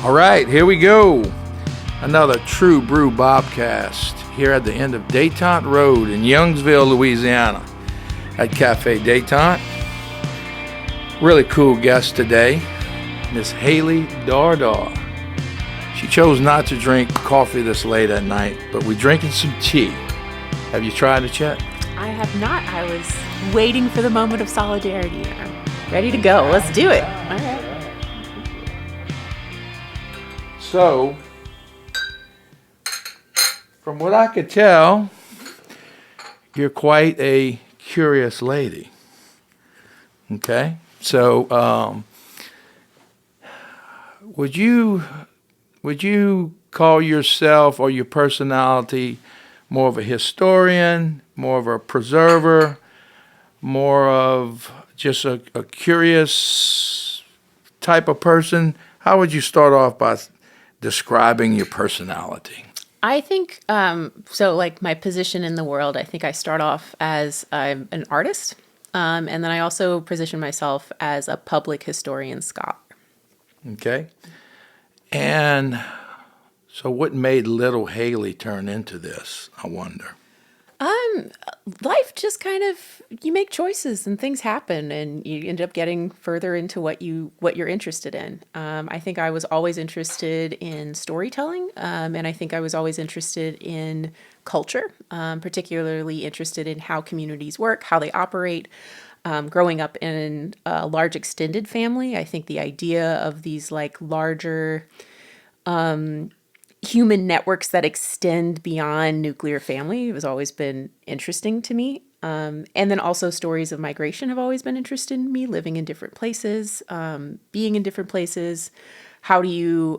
All right, here we go. Another true Brew Bobcast here at the end of Détente Road in Youngsville, Louisiana at Cafe Détente. Really cool guest today, Miss Hali DarDar. She chose not to drink coffee this late at night, but we're drinking some tea. Have you tried it yet? I have not. I was waiting for the moment of solidarity. I'm ready to go. Let's do it. All right. So, from what I could tell, you're quite a curious lady. Okay? So, would you call yourself or your personality more of a historian, more of a preserver, more of just a curious type of person? How would you start off by describing your personality? I think, so like my position in the world, I think I start off as I'm an artist. And then I also position myself as a public historian scholar. Okay. And so what made little Hali turn into this, I wonder? Life just kind of, you make choices and things happen and you end up getting further into what you're interested in. I think I was always interested in storytelling, and I think I was always interested in culture, particularly interested in how communities work, how they operate. Growing up in a large extended family, I think the idea of these like larger human networks that extend beyond nuclear family has always been interesting to me. And then also stories of migration have always been interested in me, living in different places, being in different places. How do you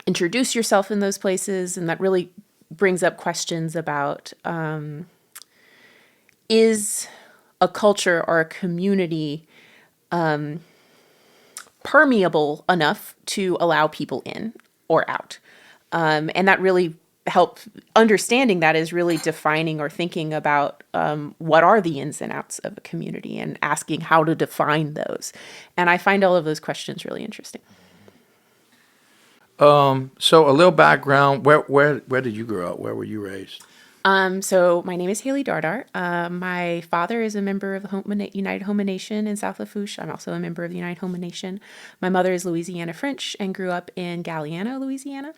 introduce yourself in those places? And that really brings up questions about, is a culture or a community permeable enough to allow people in or out? And that really understanding that is really defining or thinking about what are the ins and outs of a community and asking how to define those. And I find all of those questions really interesting. So a little background, where did you grow up? Where were you raised? So my name is Hali DarDar. My father is a member of the United Houma Nation in South Lafourche. I'm also a member of the United Houma Nation. My mother is Louisiana French and grew up in Galliano, Louisiana.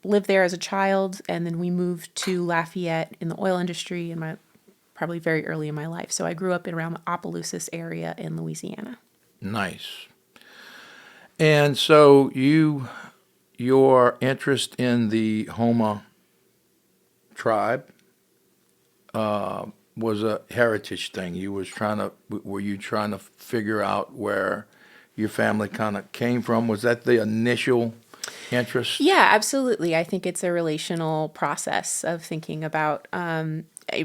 Lived there as a child, and then we moved to Lafayette in the oil industry probably very early in my life. So I grew up around the Opelousas area in Louisiana. Nice. And so your interest in the Houma tribe was a heritage thing. Were you trying to figure out where your family kind of came from? Was that the initial interest? Yeah, absolutely. I think it's a relational process of thinking about,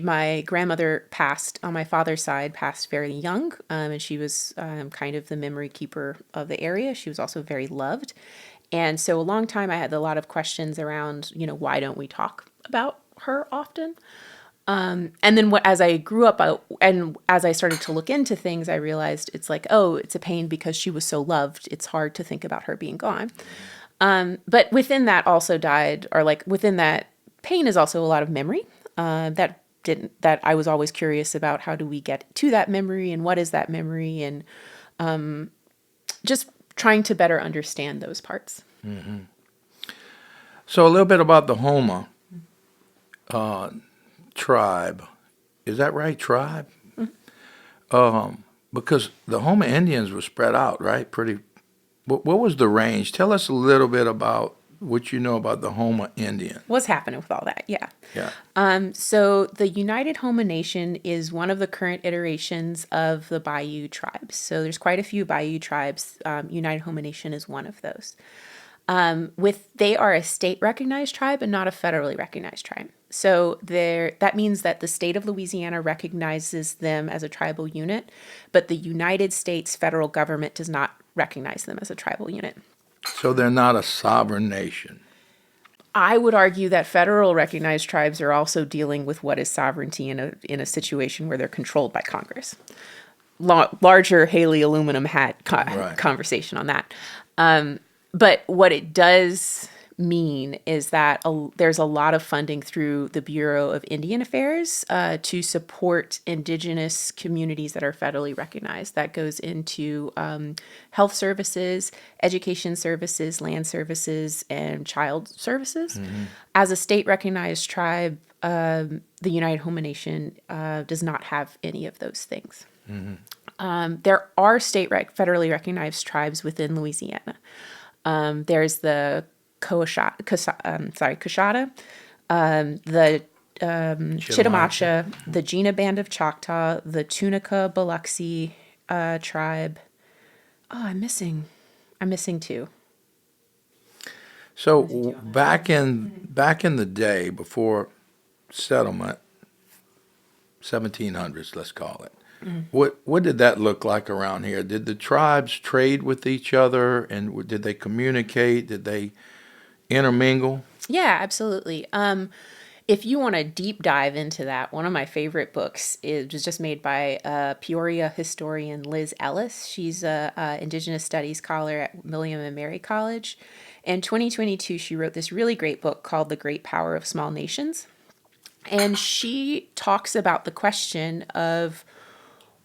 my grandmother passed on my father's side, passed very young, and she was kind of the memory keeper of the area. She was also very loved. And so a long time I had a lot of questions around, why don't we talk about her often? And then as I grew up and as I started to look into things, I realized it's like, oh, it's a pain because she was so loved. It's hard to think about her being gone. But within that also within that pain is also a lot of memory, that I was always curious about. How do we get to that memory and what is that memory? And, just trying to better understand those parts. Mm-hmm. So a little bit about the Houma tribe. Is that right? Tribe? Mm-hmm. Because the Houma Indians were spread out, right? What was the range? Tell us a little bit about what you know about the Houma Indian. What's happening with all that? Yeah. Yeah. So the United Houma Nation is one of the current iterations of the Bayou tribes. So there's quite a few Bayou tribes. United Houma Nation is one of those. They are a state recognized tribe and not a federally recognized tribe. So that means that the state of Louisiana recognizes them as a tribal unit, but the United States federal government does not recognize them as a tribal unit. So they're not a sovereign nation. I would argue that federal recognized tribes are also dealing with what is sovereignty in a situation where they're controlled by Congress. larger Hali aluminum hat conversation on that. But what it does mean is that there's a lot of funding through the Bureau of Indian Affairs to support indigenous communities that are federally recognized. That goes into health services, education services, land services, and child services. As a state recognized tribe, the United Houma Nation does not have any of those things. There are federally recognized tribes within Louisiana. There's the Coshada, the Chitimacha, the Jena Band of Choctaw, the Tunica Biloxi tribe. Oh, I'm missing two. So back in the day before settlement, 1700s, let's call it. What did that look like around here? Did the tribes trade with each other, and did they communicate? Did they intermingle? Yeah, absolutely. If you want to deep dive into that, one of my favorite books was just made by Peoria historian Liz Ellis. She's a Indigenous Studies scholar at William and Mary College. In 2022, she wrote this really great book called The Great Power of Small Nations. And she talks about the question of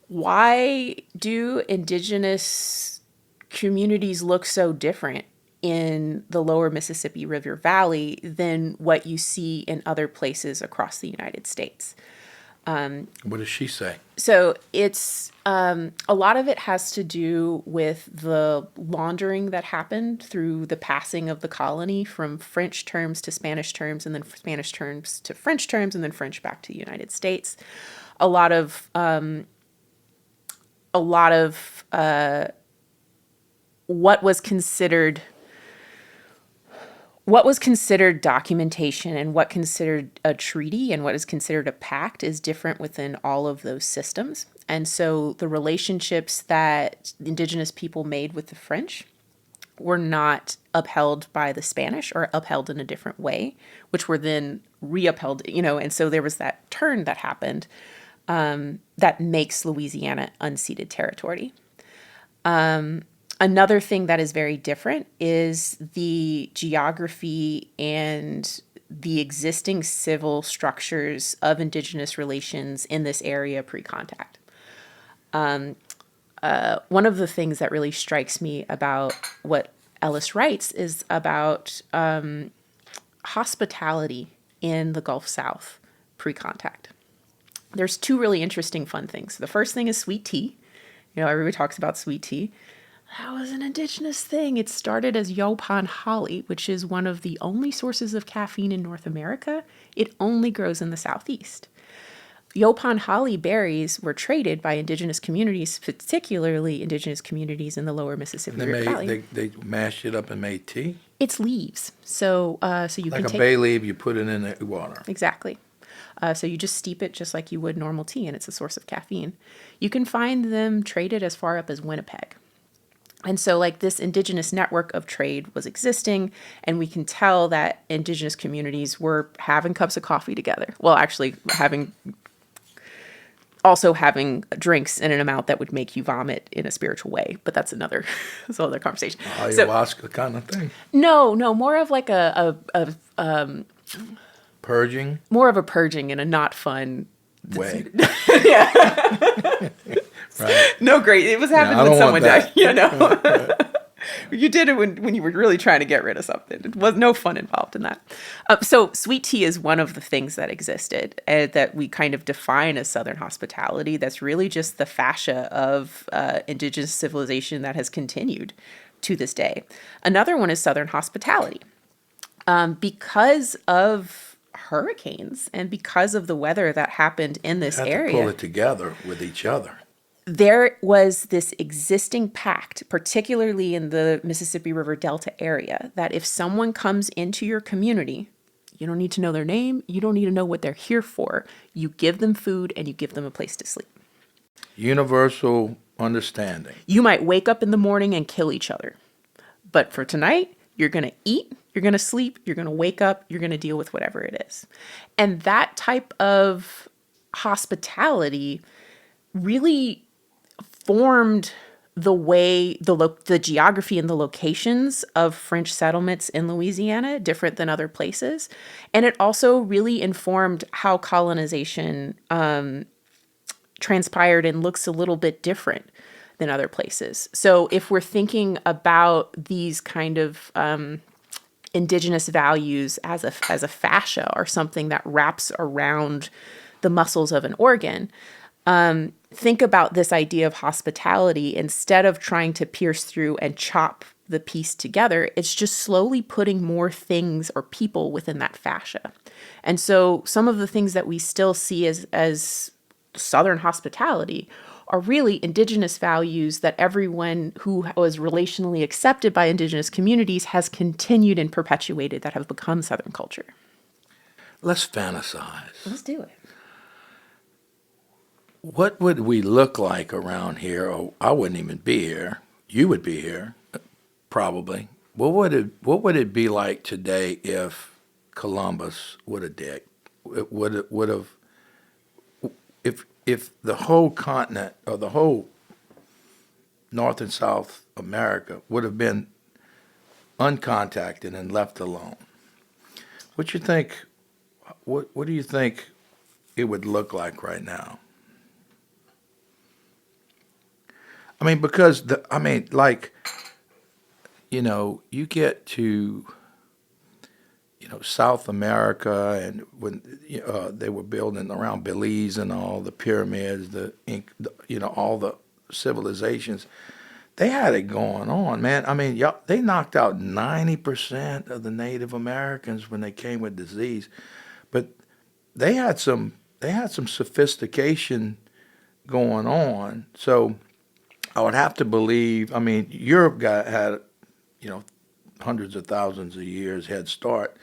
why do indigenous communities look so different in the lower Mississippi River Valley than what you see in other places across the United States. What does she say? So it's a lot of it has to do with the laundering that happened through the passing of the colony from French terms to Spanish terms, and then Spanish terms to French terms, and then French back to the United States. A lot of what was considered documentation and what considered a treaty and what is considered a pact is different within all of those systems. And so the relationships that indigenous people made with the French were not upheld by the Spanish, or upheld in a different way, which were then re-upheld, and so there was that turn that happened that makes Louisiana unceded territory. Another thing that is very different is the geography and the existing civil structures of indigenous relations in this area pre-contact. One of the things that really strikes me about what Ellis writes is about hospitality in the Gulf South pre-contact. There's two really interesting fun things. The first thing is sweet tea. Everybody talks about sweet tea. That was an indigenous thing. It started as Yopan holly, which is one of the only sources of caffeine in North America. It only grows in the Southeast. Yopan holly berries were traded by indigenous communities, particularly indigenous communities in the lower Mississippi River Valley. They mashed it up and made tea? It's leaves. So you like can take... Like a bay leaf, you put it in the water. Exactly. So you just steep it just like you would normal tea, and it's a source of caffeine. You can find them traded as far up as Winnipeg. And so this indigenous network of trade was existing, and we can tell that indigenous communities were having cups of coffee together. Well, actually having drinks in an amount that would make you vomit in a spiritual way, but that's another conversation. Ayahuasca kind of thing? No, more of like a purging? More of a purging in a not fun way. Yeah. Right. No, great. It was happening when someone died, You did it when you were really trying to get rid of something. It was no fun involved in that. So sweet tea is one of the things that existed that we kind of define as Southern hospitality. That's really just the fascia of indigenous civilization that has continued to this day. Another one is Southern hospitality. Because of hurricanes and because of the weather that happened in this area. To pull it together with each other. There was this existing pact, particularly in the Mississippi River Delta area, that if someone comes into your community, you don't need to know their name, you don't need to know what they're here for. You give them food and you give them a place to sleep. Universal understanding. You might wake up in the morning and kill each other. But for tonight, you're going to eat, you're going to sleep, you're going to wake up, you're going to deal with whatever it is. And that type of hospitality really formed the way the geography and the locations of French settlements in Louisiana different than other places, and it also really informed how colonization transpired and looks a little bit different than other places. So if we're thinking about these kind of indigenous values as a fascia or something that wraps around the muscles of an organ, think about this idea of hospitality. Instead of trying to pierce through and chop the piece together, it's just slowly putting more things or people within that fascia. And so some of the things that we still see as Southern hospitality are really indigenous values that everyone who was relationally accepted by indigenous communities has continued and perpetuated, that have become Southern culture. Let's fantasize. Let's do it. What would we look like around here? Oh, I wouldn't even be here. You would be here, probably. What would it be like today if Columbus would have died? Would have if the whole continent or the whole North and South America would have been uncontacted and left alone? What you think? What do you think it would look like right now? I mean, because you get to, South America, and when they were building around Belize and all the pyramids, all the civilizations, they had it going on, man. I mean, they knocked out 90% of the Native Americans when they came with disease, but they had some sophistication going on. So I would have to believe. I mean, Europe had, hundreds of thousands of years head start,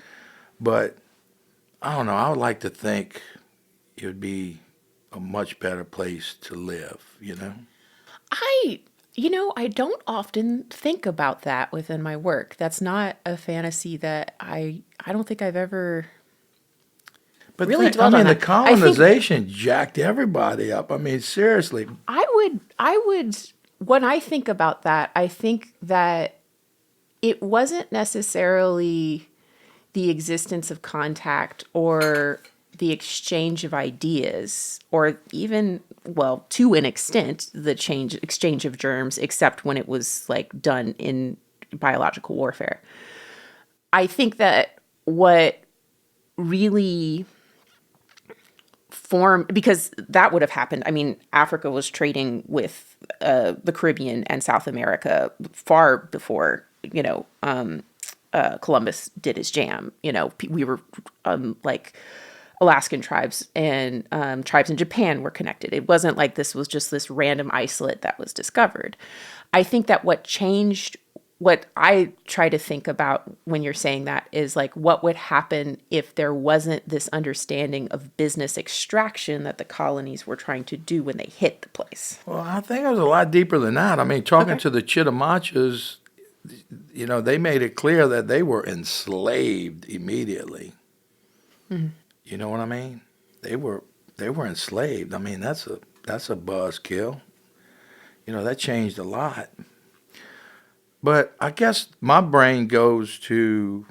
but I don't know. I would like to think it would be a much better place to live. I don't often think about that within my work. That's not a fantasy that I don't think I've ever really dwelled on. The colonization jacked everybody up. I mean, seriously. I would, when I think about that, I think that it wasn't necessarily the existence of contact or the exchange of ideas, or even, well, to an extent, the exchange of germs, except when it was like done in biological warfare. I think that what really because that would have happened. I mean, Africa was trading with the Caribbean and South America far before, Columbus did his jam. We were like Alaskan tribes and tribes in Japan were connected. It wasn't like this was just this random isolate that was discovered. I think that what I try to think about when you're saying that is like, what would happen if there wasn't this understanding of business extraction that the colonies were trying to do when they hit the place? Well, I think it was a lot deeper than that. I mean, talking to the Chittamachas, they made it clear that they were enslaved immediately. Mm-hmm. You know what I mean? They were enslaved. I mean, that's a buzzkill. That changed a lot. But I guess my brain goes to,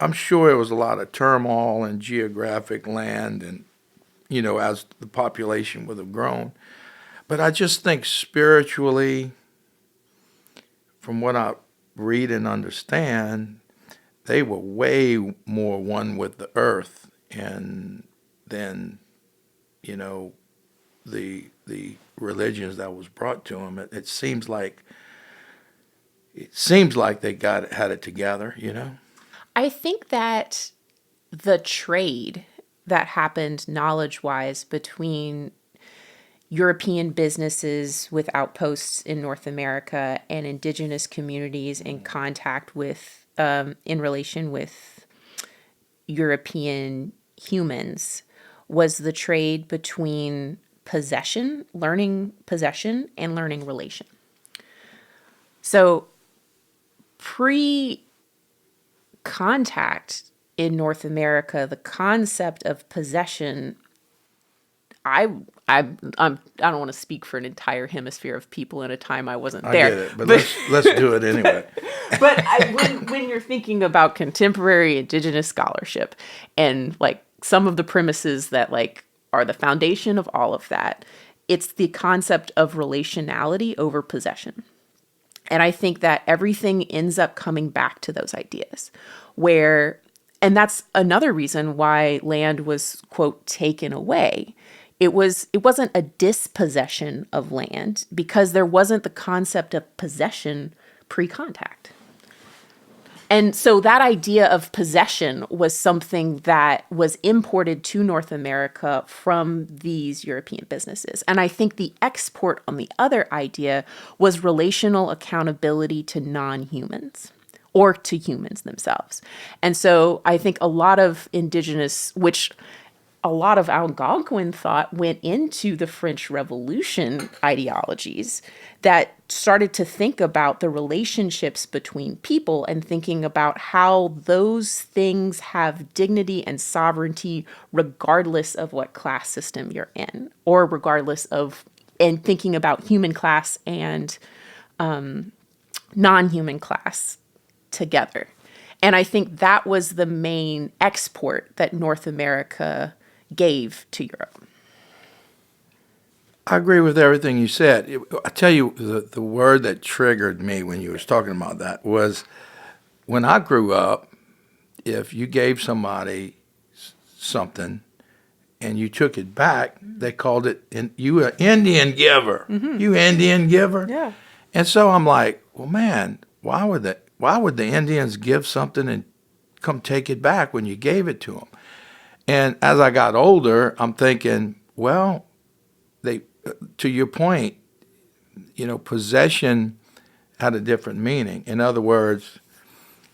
I'm sure it was a lot of turmoil and geographic land and, as the population would have grown. But I just think spiritually, from what I read and understand, they were way more one with the earth and than, the religions that was brought to them. It seems like they had it together, I think that the trade that happened knowledge-wise between European businesses with outposts in North America and indigenous communities in contact with, in relation with European humans, was the trade between learning possession and learning relation. So pre-contact in North America, the concept of possession, I I don't want to speak for an entire hemisphere of people in a time I wasn't I there. get it, but let's do it anyway. But when you're thinking about contemporary indigenous scholarship and like some of the premises that like are the foundation of all of that, it's the concept of relationality over possession. And I think that everything ends up coming back to those ideas and that's another reason why land was, quote, taken away. It wasn't a dispossession of land because there wasn't the concept of possession pre-contact. And so that idea of possession was something that was imported to North America from these European businesses. And I think the export on the other idea was relational accountability to non-humans or to humans themselves. And so I think a lot of indigenous, which a lot of Algonquin thought went into the French Revolution ideologies that started to think about the relationships between people and thinking about how those things have dignity and sovereignty regardless of what class system you're in, or regardless of, and thinking about human class and non-human class together. And I think that was the main export that North America gave to Europe. I agree with everything you said. I tell you, the word that triggered me when you was talking about that was when I grew up, if you gave somebody something and you took it back, they called it, you an Indian giver. Mm-hmm. You Indian giver. Yeah. And so I'm like, well, man, why would the Indians give something and come take it back when you gave it to them? And as I got older, I'm thinking, well, to your point, possession had a different meaning. In other words,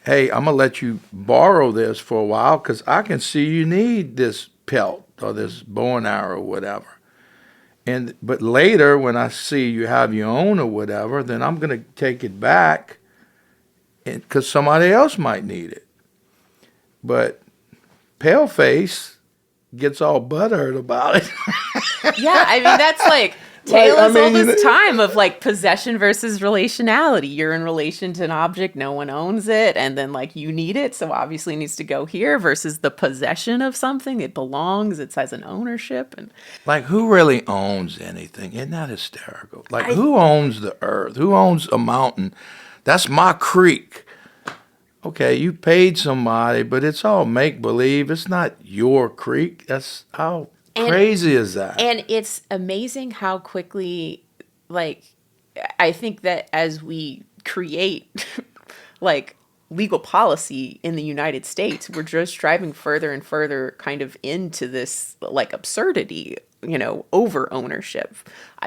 hey, I'm going to let you borrow this for a while because I can see you need this pelt or this bow and arrow or whatever. But later, when I see you have your own or whatever, then I'm going to take it back because somebody else might need it. But Paleface gets all butthurt about it. Yeah, I mean, that's like tale as old as time of like possession versus relationality. You're in relation to an object, no one owns it, and then like you need it, so obviously it needs to go here, versus the possession of something. It belongs, it has an ownership. And like, who really owns anything? Isn't that hysterical? Like, who owns the earth? Who owns a mountain? That's my creek. Okay, you paid somebody, but it's all make-believe. It's not your creek. That's how crazy is that? And it's amazing how quickly, like, I think that as we create, like, legal policy in the United States, we're just driving further and further kind of into this, like, absurdity, over ownership.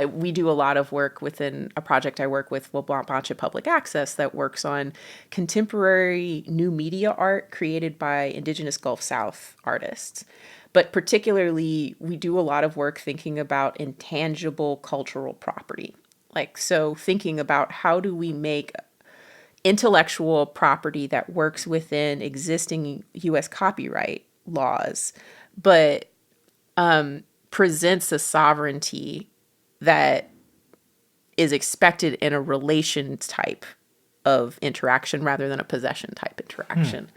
We do a lot of work within a project I work with, Wabancha Public Access, that works on contemporary new media art created by Indigenous Gulf South artists. But particularly, we do a lot of work thinking about intangible cultural property. Like, so thinking about how do we make intellectual property that works within existing U.S. copyright laws, but presents a sovereignty that is expected in a relation type of interaction rather than a possession type interaction.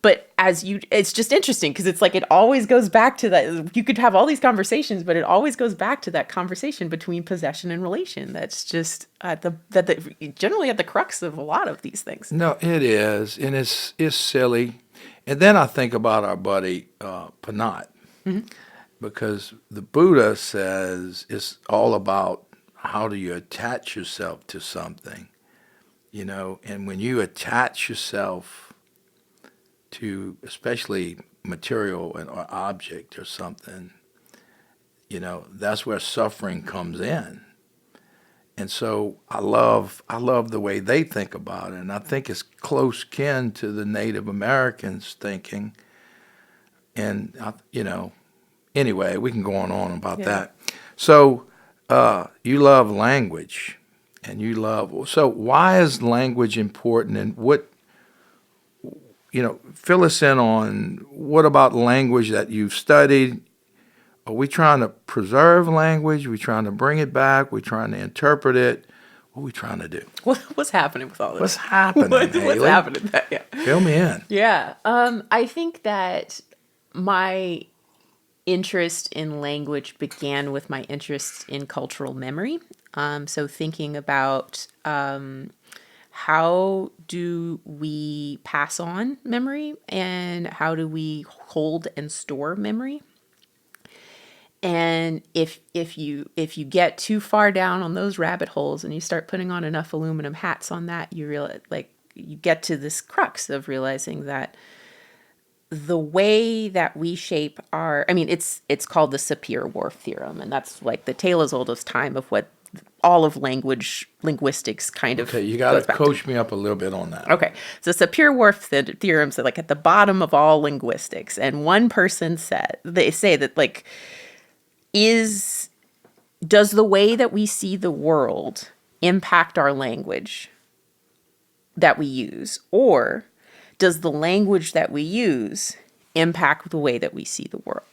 But it's just interesting because it's like it always goes back to that. You could have all these conversations, but it always goes back to that conversation between possession and relation. That's just generally at the crux of a lot of these things. No, it is, and it's silly. And then I think about our buddy Panat, because the Buddha says it's all about how do you attach yourself to something, and when you attach yourself to especially material or object or something, that's where suffering comes in. And so I love the way they think about it, and I think it's close kin to the Native Americans thinking. And anyway, we can go on about that. So you love language, and so why is language important, and what? Fill us in on what about language that you've studied Are we trying to preserve language? Are we trying to bring it back? Are we trying to interpret it? What are we trying to do? What's happening with all this? What's happening, What's Haley? happening? Yeah. Fill me in. Yeah. I think that my interest in language began with my interest in cultural memory. So thinking about how do we pass on memory and how do we hold and store memory? And if you get too far down on those rabbit holes and you start putting on enough aluminum hats on that, you realize, like, you get to this crux of realizing that the way that we shape our, I mean, it's called the Sapir-Whorf theorem, and that's like the tale as old as time of what all of linguistics kind of. Okay, you got to coach me up a little bit on that. Okay, so Sapir-Whorf theorems are like at the bottom of all linguistics, and one person they say that, like, does the way that we see the world impact our language that we use, or does the language that we use impact the way that we see the world?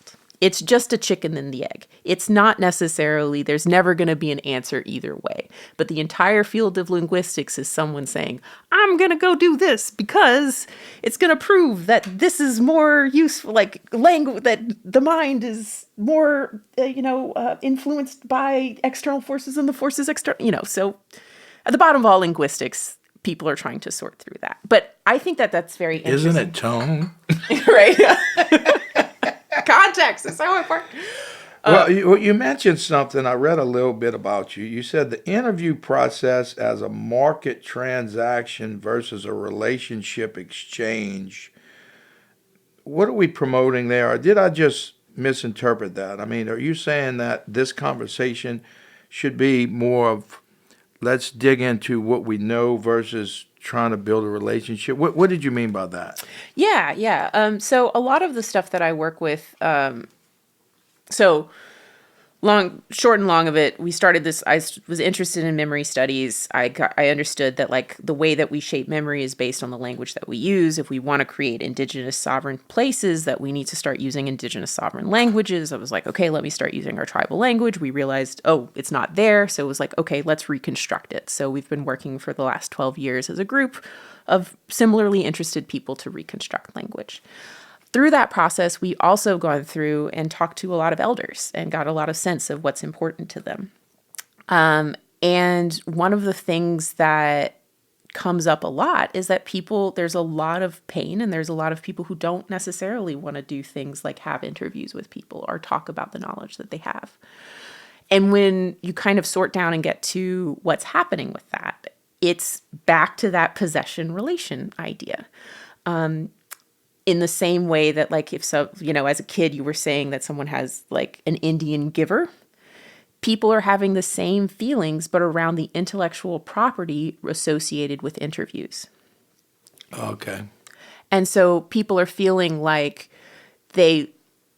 It's just a chicken and the egg. It's not necessarily, there's never going to be an answer either way. But the entire field of linguistics is someone saying, I'm going to go do this because it's going to prove that this is more useful, like language, that the mind is more, influenced by external forces and the forces external, so at the bottom of all linguistics, people are trying to sort through that. But I think that that's very interesting. Isn't it tone? Right. Context is so important. Well, you mentioned something. I read a little bit about you. You said the interview process as a market transaction versus a relationship exchange. What are we promoting there? Or did I just misinterpret that? I mean, are you saying that this conversation should be more of let's dig into what we know versus trying to build a relationship? What did you mean by that? Yeah. So a lot of the stuff that I work with, short and long of it, we started this, I was interested in memory studies. I understood that, like, the way that we shape memory is based on the language that we use. If we want to create indigenous sovereign places, that we need to start using indigenous sovereign languages. I was like, okay, let me start using our tribal language. We realized, oh, it's not there. So it was like, okay, let's reconstruct it. So we've been working for the last 12 years as a group of similarly interested people to reconstruct language. Through that process, we also gone through and talked to a lot of elders and got a lot of sense of what's important to them. And one of the things that comes up a lot is that there's a lot of pain and there's a lot of people who don't necessarily want to do things like have interviews with people or talk about the knowledge that they have. And when you kind of sort down and get to what's happening with that, it's back to that possession relation idea. In the same way that, like, if so, as a kid, you were saying that someone has, like, an Indian giver, people are having the same feelings, but around the intellectual property associated with interviews. Okay. And so people are feeling like they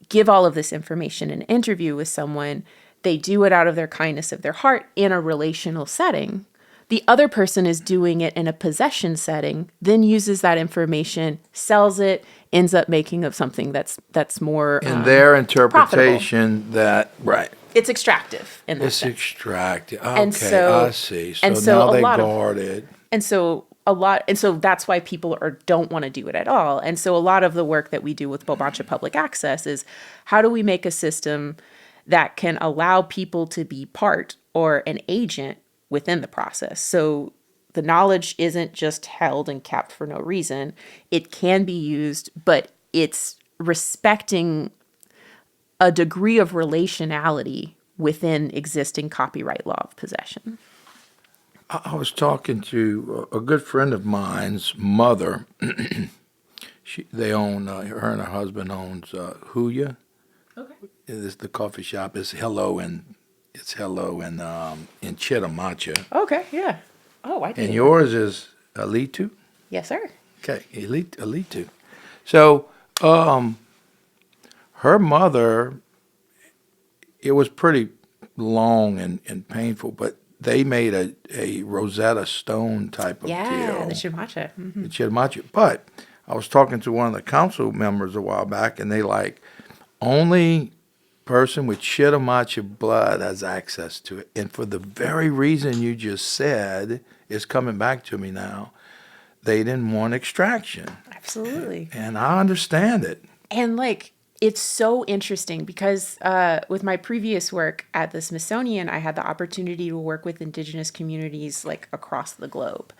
give all of this information in an interview with someone, they do it out of their kindness of their heart in a relational setting. The other person is doing it in a possession setting, then uses that information, sells it, ends up making of something that's more in their interpretation profitable. That right. It's extractive in that It's sense. extractive. Okay, And so, I see. So, and so now a they lot guard it. And so that's why people don't want to do it at all. And so a lot of the work that we do with Bobancha Public Access is how do we make a system that can allow people to be part or an agent within the process. So the knowledge isn't just held and kept for no reason. It can be used, but it's respecting a degree of relationality within existing copyright law of possession. I was talking to a good friend of mine's mother. They own, her and her husband owns Huya. Okay. It's the coffee shop. It's Hello in Chitamacha. Okay, yeah. Oh, I did. And yours is Alitu? Yes, sir. Okay, Alitu. So, her mother, it was pretty long and painful, but they made a Rosetta Stone type of deal. Yeah, the Chitamacha. Mm-hmm. The Chitamacha. But I was talking to one of the council members a while back, and they only person with Chitimacha blood has access to it. And for the very reason you just said is coming back to me now, they didn't want extraction. Absolutely. And I understand it. And like, it's so interesting because with my previous work at the Smithsonian, I had the opportunity to work with indigenous communities like across the globe.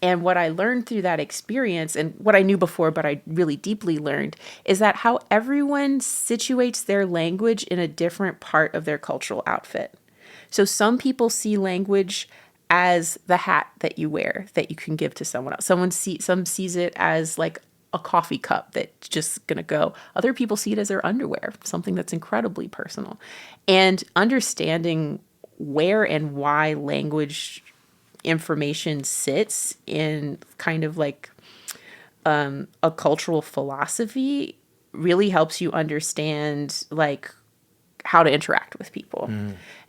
And what I learned through that experience, and what I knew before, but I really deeply learned, is that how everyone situates their language in a different part of their cultural outfit. So some people see language as the hat that you wear that you can give to someone else. Some sees it as like a coffee cup that's just gonna go. Other people see it as their underwear, something that's incredibly personal. And understanding where and why language information sits in kind of like a cultural philosophy really helps you understand like how to interact with people.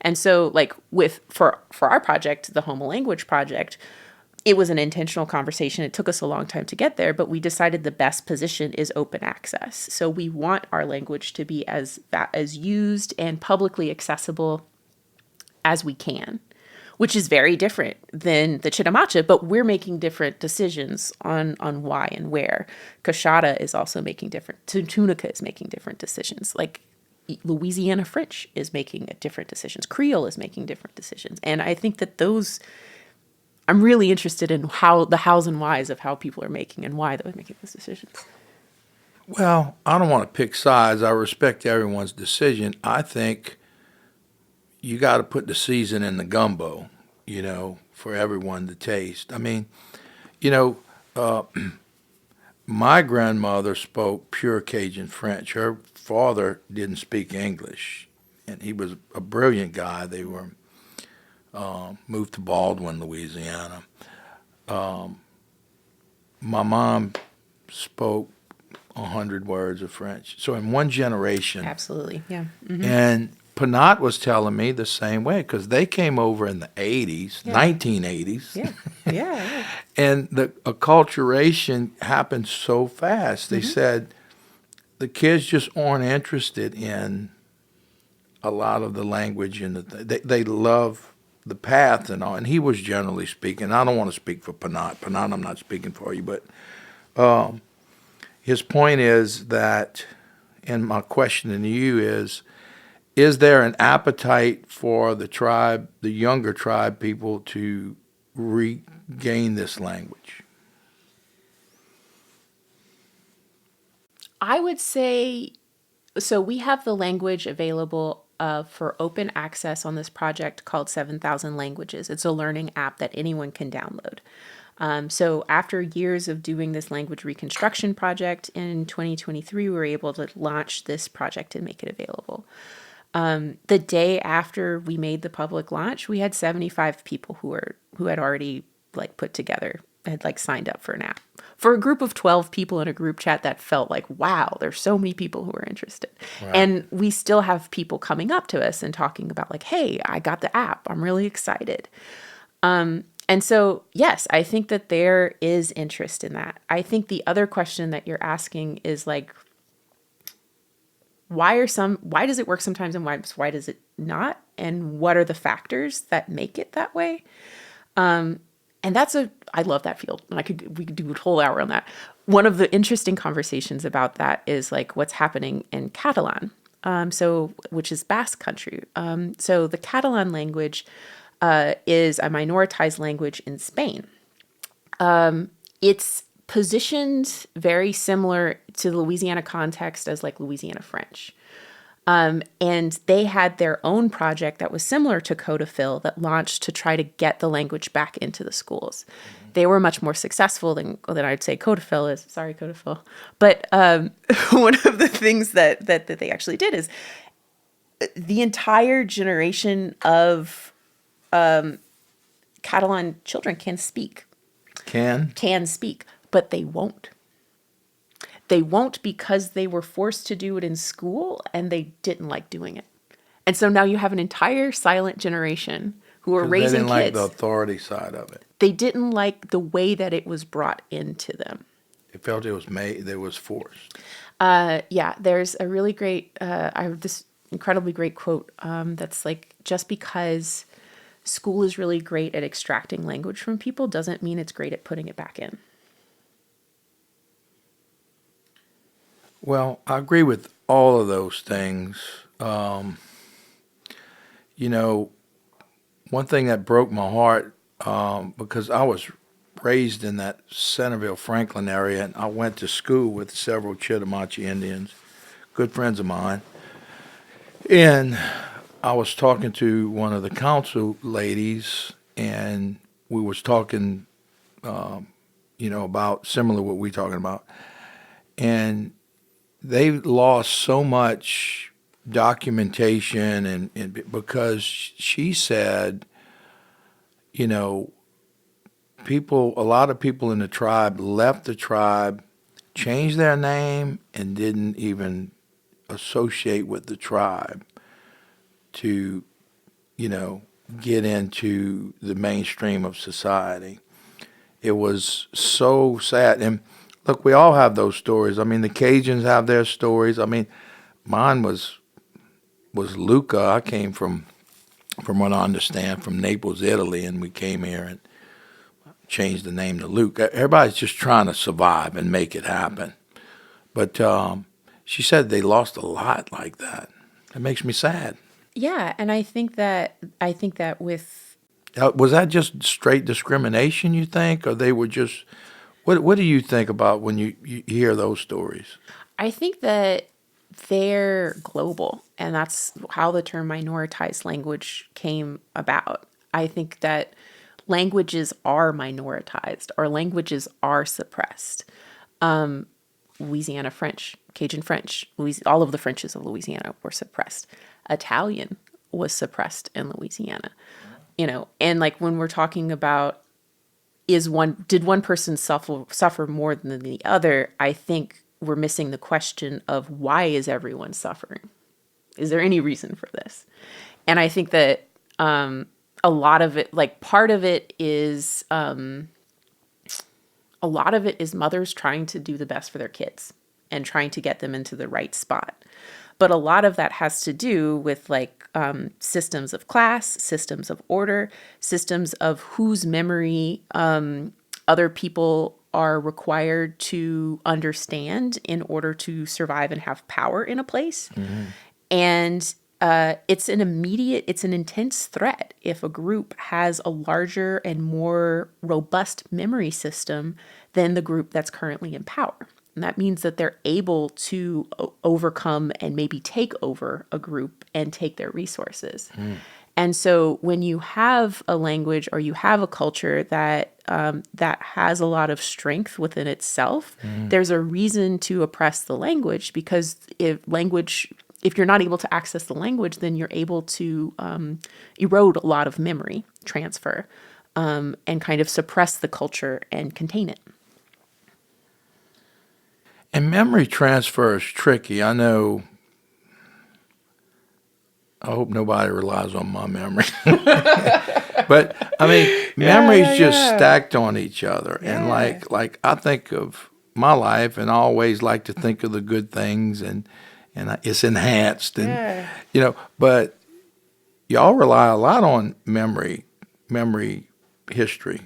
And so like for our project, the Houma Language Project, it was an intentional conversation. It took us a long time to get there, but we decided the best position is open access. So we want our language to be as used and publicly accessible as we can, which is very different than the Chitimacha, but we're making different decisions on why and where. Kashada is also making different, Tunica is making different decisions. Like Louisiana French is making different decisions. Creole is making different decisions. And I think that I'm really interested in how the hows and whys of how people are making and why they're making those decisions. Well, I don't want to pick sides. I respect everyone's decision. I think you got to put the season in the gumbo, for everyone to taste. I mean, my grandmother spoke pure Cajun French. Her father didn't speak English, and he was a brilliant guy. They were moved to Baldwin, Louisiana. My mom spoke 100 words of French. So in one generation. Absolutely, yeah. Mm-hmm. And Panat was telling me the same way because they came over in the 80s, 1980s. Yeah. And the acculturation happened so fast. They said the kids just aren't interested in a lot of the language. And they love the path and all. And he was generally speaking. I don't want to speak for Panat. Panat, I'm not speaking for you. But his point is that, and my question to you is there an appetite for the tribe, the younger tribe people, to regain this language? I would say, so we have the language available for open access on this project called 7,000 Languages. It's a learning app that anyone can download. So after years of doing this language reconstruction project in 2023, we were able to launch this project and make it available. The day after we made the public launch, we had 75 people who had already had signed up for an app. For a group of 12 people in a group chat, that felt like, wow, there's so many people who are interested. Right. And we still have people coming up to us and talking about like, hey, I got the app. I'm really excited. And so, yes, I think that there is interest in that. I think the other question that you're asking is like, why does it work sometimes and why does it not? And what are the factors that make it that way? And I love that field. And we could do a whole hour on that. One of the interesting conversations about that is like what's happening in Catalan. Which is Basque country. So the Catalan language is a minoritized language in Spain. It's positioned very similar to the Louisiana context as like Louisiana French. And they had their own project that was similar to Codafil that launched to try to get the language back into the schools. They were much more successful than I'd say Codafil is. Sorry, Codafil. But one of the things that they actually did is the entire generation of Catalan children can speak. Can speak, but they won't. They won't because they were forced to do it in school and they didn't like doing it. And so now you have an entire silent generation who are raising kids. They didn't like the authority side of it. They didn't like the way that it was brought into them. They felt it was forced. Yeah, there's a really great, incredibly great quote that's like, just because school is really great at extracting language from people doesn't mean it's great at putting it back in. Well, I agree with all of those things. One thing that broke my heart, because I was raised in that Centerville, Franklin area, and I went to school with several Chittimacha Indians, good friends of mine. And I was talking to one of the council ladies, and we was talking, about similar what we talking about. And they lost so much documentation, and because she said, a lot of people in the tribe left the tribe, changed their name, and didn't even associate with the tribe to, get into the mainstream of society. It was so sad. And look, we all have those stories. I mean, the Cajuns have their stories. I mean, mine was Luca. I came from what I understand, from Naples, Italy, and we came here and changed the name to Luke. Everybody's just trying to survive and make it happen. But she said they lost a lot like that. It makes me sad. Yeah, and I think that with Was that just straight discrimination, you think, or they were just? What do you think about when you hear those stories? I think that they're global, and that's how the term minoritized language came about. I think that languages are minoritized, or languages are suppressed. Louisiana French, Cajun French, all of the Frenches of Louisiana were suppressed. Italian was suppressed in Louisiana, and like when we're talking about did one person suffer more than the other, I think we're missing the question of why is everyone suffering? Is there any reason for this? And I think that a lot of it, like part of it is, a lot of it is mothers trying to do the best for their kids and trying to get them into the right spot. But a lot of that has to do with systems of class, systems of order, systems of whose memory other people are required to understand in order to survive and have power in a place. Mm-hmm. And it's an intense threat if a group has a larger and more robust memory system than the group that's currently in power. And that means that they're able to overcome and maybe take over a group and take their resources. Mm. And so when you have a language or you have a culture that has a lot of strength within itself, there's a reason to oppress the language, because if you're not able to access the language, then you're able to erode a lot of memory transfer and kind of suppress the culture and contain it. And memory transfer is tricky. I know. I hope nobody relies on my memory. But I mean, memories just stacked on each other. Yeah. And like I think of my life, and I always like to think of the good things, and it's enhanced, and but y'all rely a lot on memory history.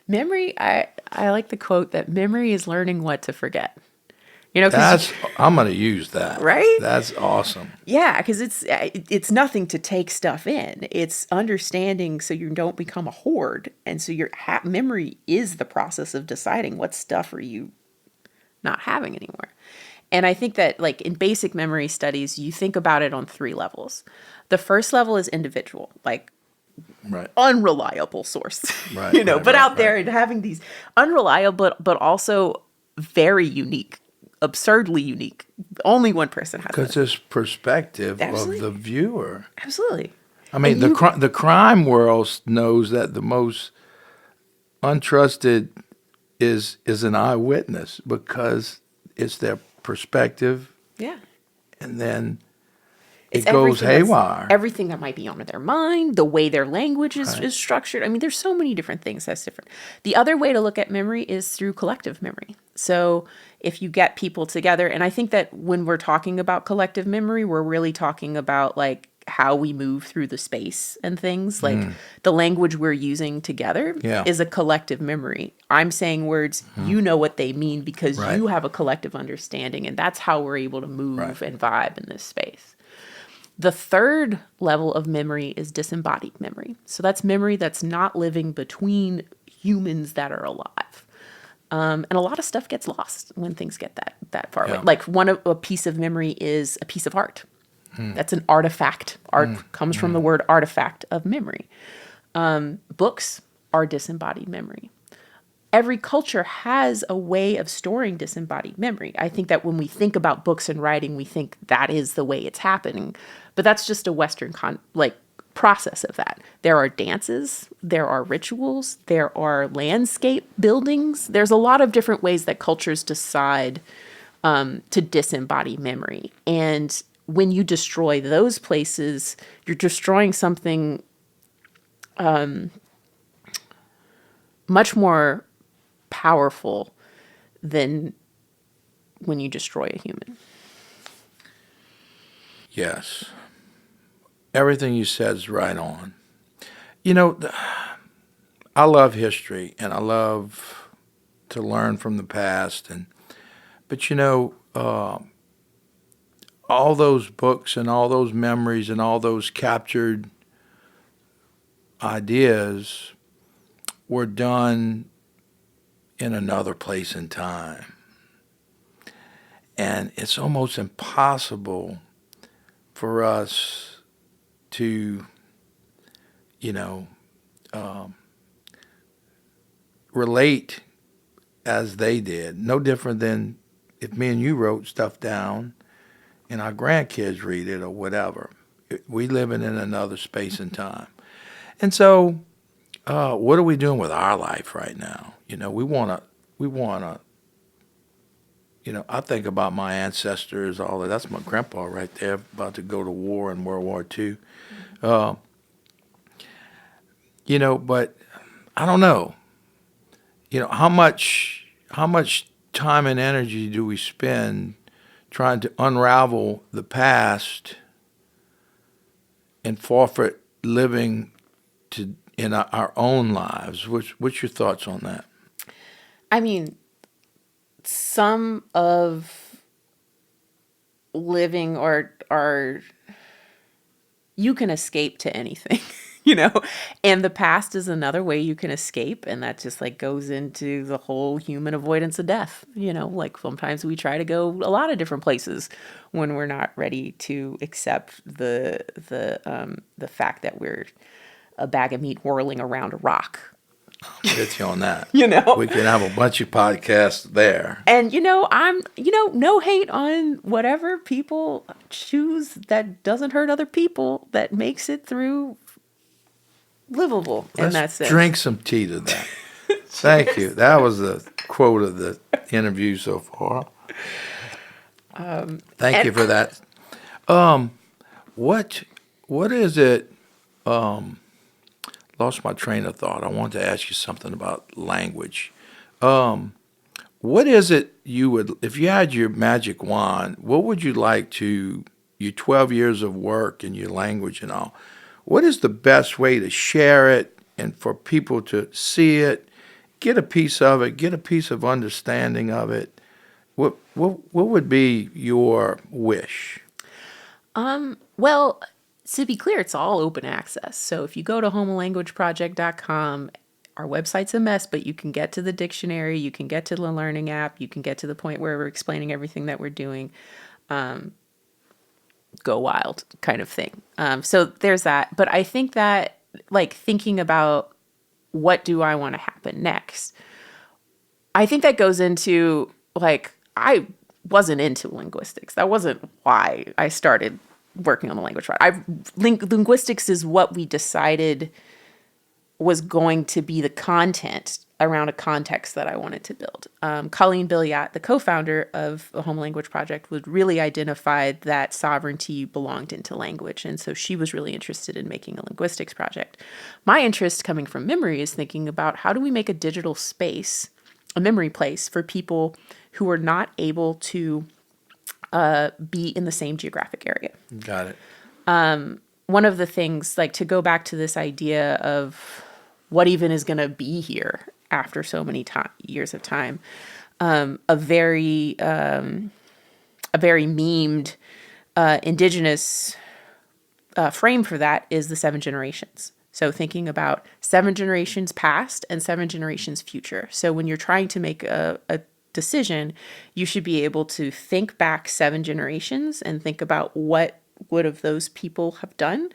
Memory, I like the quote that memory is learning what to forget. I'm going to use that. Right? That's awesome. Yeah, because it's nothing to take stuff in. It's understanding so you don't become a hoard. And so your memory is the process of deciding what stuff are you not having anymore. And I think that like in basic memory studies, you think about it on 3 levels. The first level is individual, like unreliable source, but out there and having these unreliable, but also very unique, absurdly unique. Only one person has it. Because it's perspective of the viewer. Absolutely. I mean, the crime world knows that the most untrusted is an eyewitness, because it's their perspective. Yeah. And then It's it goes everything haywire. everything that might be on their mind, the way their language is structured. I mean, there's so many different things that's different. The other way to look at memory is through collective memory. So if you get people together, and I think that when we're talking about collective memory, we're really talking about like how we move through the space and things. Like the language we're using together is a collective memory. I'm saying words, you know what they mean because you have a collective understanding, and that's how we're able to move and vibe in this space. The third level of memory is disembodied memory. So that's memory that's not living between humans that are alive. And a lot of stuff gets lost when things get that far away. Like a piece of memory is a piece of art. That's an artifact. Art comes from the word artifact of memory. Books are disembodied memory. Every culture has a way of storing disembodied memory. I think that when we think about books and writing, we think that is the way it's happening. But that's just a Western process of that. There are dances, there are rituals, there are landscape buildings. There's a lot of different ways that cultures decide to disembody memory. And when you destroy those places, you're destroying something much more powerful than when you destroy a human. Yes. Everything you said is right on. You know, I love history and I love to learn from the past. But you know, all those books and all those memories and all those captured ideas were done in another place and time. And it's almost impossible for us to, relate as they did. No different than if me and you wrote stuff down and our grandkids read it or whatever. We living in another space and time. And so, what are we doing with our life right now? We want to, I think about my ancestors, all that. That's my grandpa right there, about to go to war in World War II. But I don't know. How much time and energy do we spend trying to unravel the past and forfeit living in our own lives? What's your thoughts on that? I mean, some of living or you can escape to anything, and the past is another way you can escape. And that just goes into the whole human avoidance of death. Sometimes we try to go a lot of different places when we're not ready to accept the fact that we're a bag of meat whirling around a rock. I'll get you on that. We can have a bunch of podcasts there. And, I'm, no hate on whatever people choose that doesn't hurt other people, that makes it through livable in that sense. Let's drink some tea to that. Thank you. That was the quote of the interview so far. Thank you for that. What is it? Lost my train of thought. I wanted to ask you something about language. What is it if you had your magic wand, what would you like to, your 12 years of work and your language and all, what is the best way to share it and for people to see it, get a piece of it, get a piece of understanding of it? What would be your wish? Well, to be clear, it's all open access. So if you go to houmalanguageproject.com, our website's a mess, but you can get to the dictionary, you can get to the learning app, you can get to the point where we're explaining everything that we're doing. Go wild kind of thing. So there's that. But I think that thinking about what do I want to happen next, I think that goes into I wasn't into linguistics. That wasn't why I started working on the language project. Linguistics is what we decided was going to be the content around a context that I wanted to build. Colleen Billiat, the co-founder of the Houma Language Project, would really identify that sovereignty belonged into language. And so she was really interested in making a linguistics project. My interest coming from memory is thinking about how do we make a digital space, a memory place for people who are not able to be in the same geographic area. Got it. One of the things, like to go back to this idea of what even is going to be here after so many years of time, a very memed indigenous frame for that is the 7 generations. So thinking about 7 generations past and 7 generations future. So when you're trying to make a decision, you should be able to think back 7 generations and think about what would have those people have done.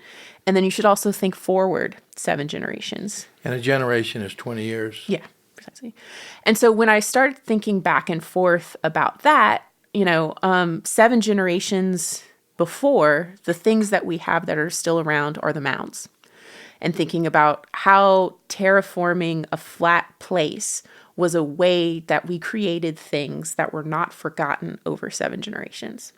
And then you should also think forward 7 generations. And a generation is 20 years. Yeah, precisely. And so when I started thinking back and forth about that, 7 generations before, the things that we have that are still around are the mounds. And thinking about how terraforming a flat place was a way that we created things that were not forgotten over 7 generations.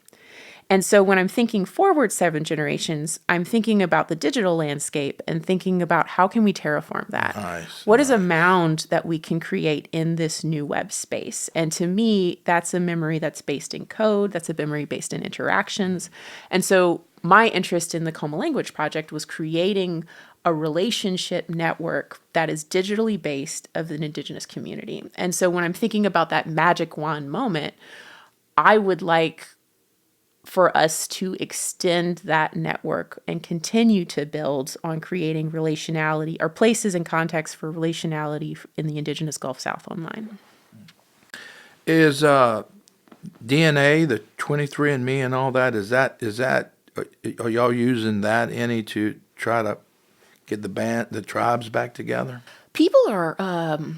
And so when I'm thinking forward 7 generations, I'm thinking about the digital landscape and thinking about how can we terraform that? Nice. What is a mound that we can create in this new web space? And to me, that's a memory that's based in code. That's a memory based in interactions. And so my interest in the Houma Language Project was creating a relationship network that is digitally based of an indigenous community. And so when I'm thinking about that magic wand moment, I would like for us to extend that network and continue to build on creating relationality or places and contexts for relationality in the Indigenous Gulf South online. Is DNA, the 23andMe and all that, are y'all using that any to try to get the tribes back together? People have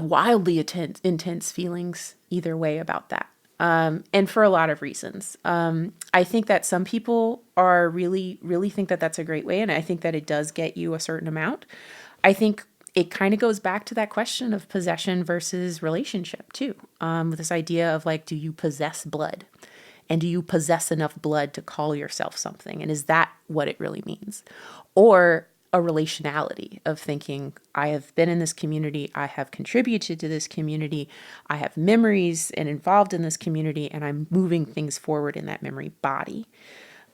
wildly intense feelings either way about that. And for a lot of reasons. I think that some people are really, really think that that's a great way. And I think that it does get you a certain amount. I think it kind of goes back to that question of possession versus relationship too. With this idea of like, do you possess blood? And do you possess enough blood to call yourself something? And is that what it really means? Or a relationality of thinking, I have been in this community, I have contributed to this community, I have memories and involved in this community, and I'm moving things forward in that memory body.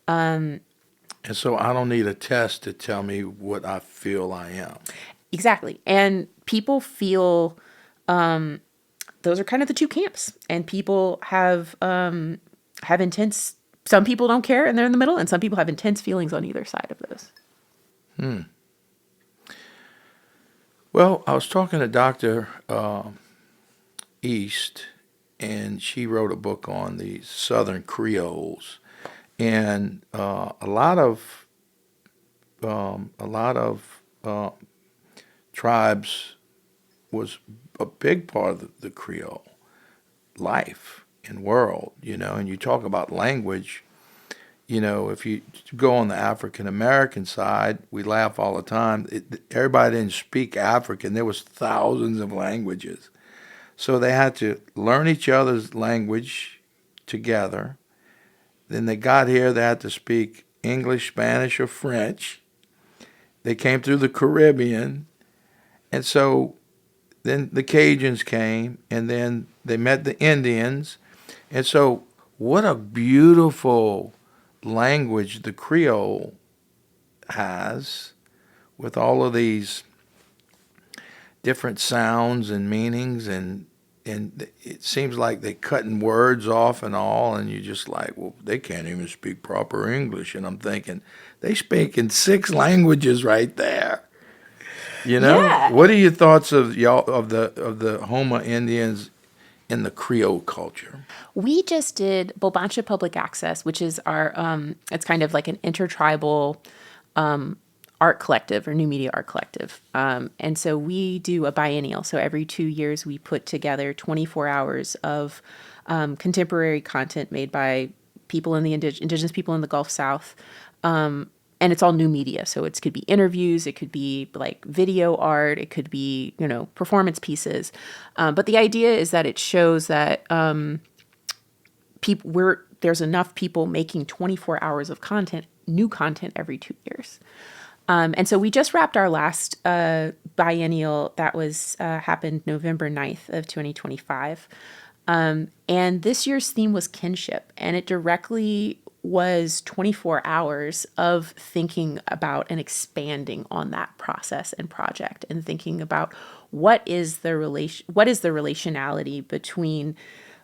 And so I don't need a test to tell me what I feel I am. Exactly. And people feel, those are kind of the two camps. And people have intense, some people don't care and they're in the middle, and some people have intense feelings on either side of those. Well, I was talking to Dr. East, and she wrote a book on the Southern Creoles, and a lot of tribes was a big part of the Creole life and world, and you talk about language. If you go on the African American side, we laugh all the time. Everybody didn't speak African. There was thousands of languages. So they had to learn each other's language together. Then they got here, they had to speak English, Spanish, or French. They came through the Caribbean. And so then the Cajuns came, and then they met the Indians. And so what a beautiful language the Creole has, with all of these different sounds and meanings, and it seems like they're cutting words off and all, and you're just like, well, they can't even speak proper English. And I'm thinking, they speak in 6 languages right there. Yeah. What are your thoughts of y'all of the Houma Indians in the Creole culture? We just did Bobancha Public Access, which is our, it's kind of like an intertribal art collective or new media art collective. And so we do a biennial. So every 2 years we put together 24 hours of contemporary content made by people in the indigenous people in the Gulf South, and it's all new media. So it could be interviews, it could be like video art, it could be, performance pieces. But the idea is that it shows that there's enough people making 24 hours of content, new content every 2 years. And so we just wrapped our last biennial that was happened November 9th of 2025. And this year's theme was kinship, and it directly was 24 hours of thinking about and expanding on that process and project, and thinking about what is the relationality between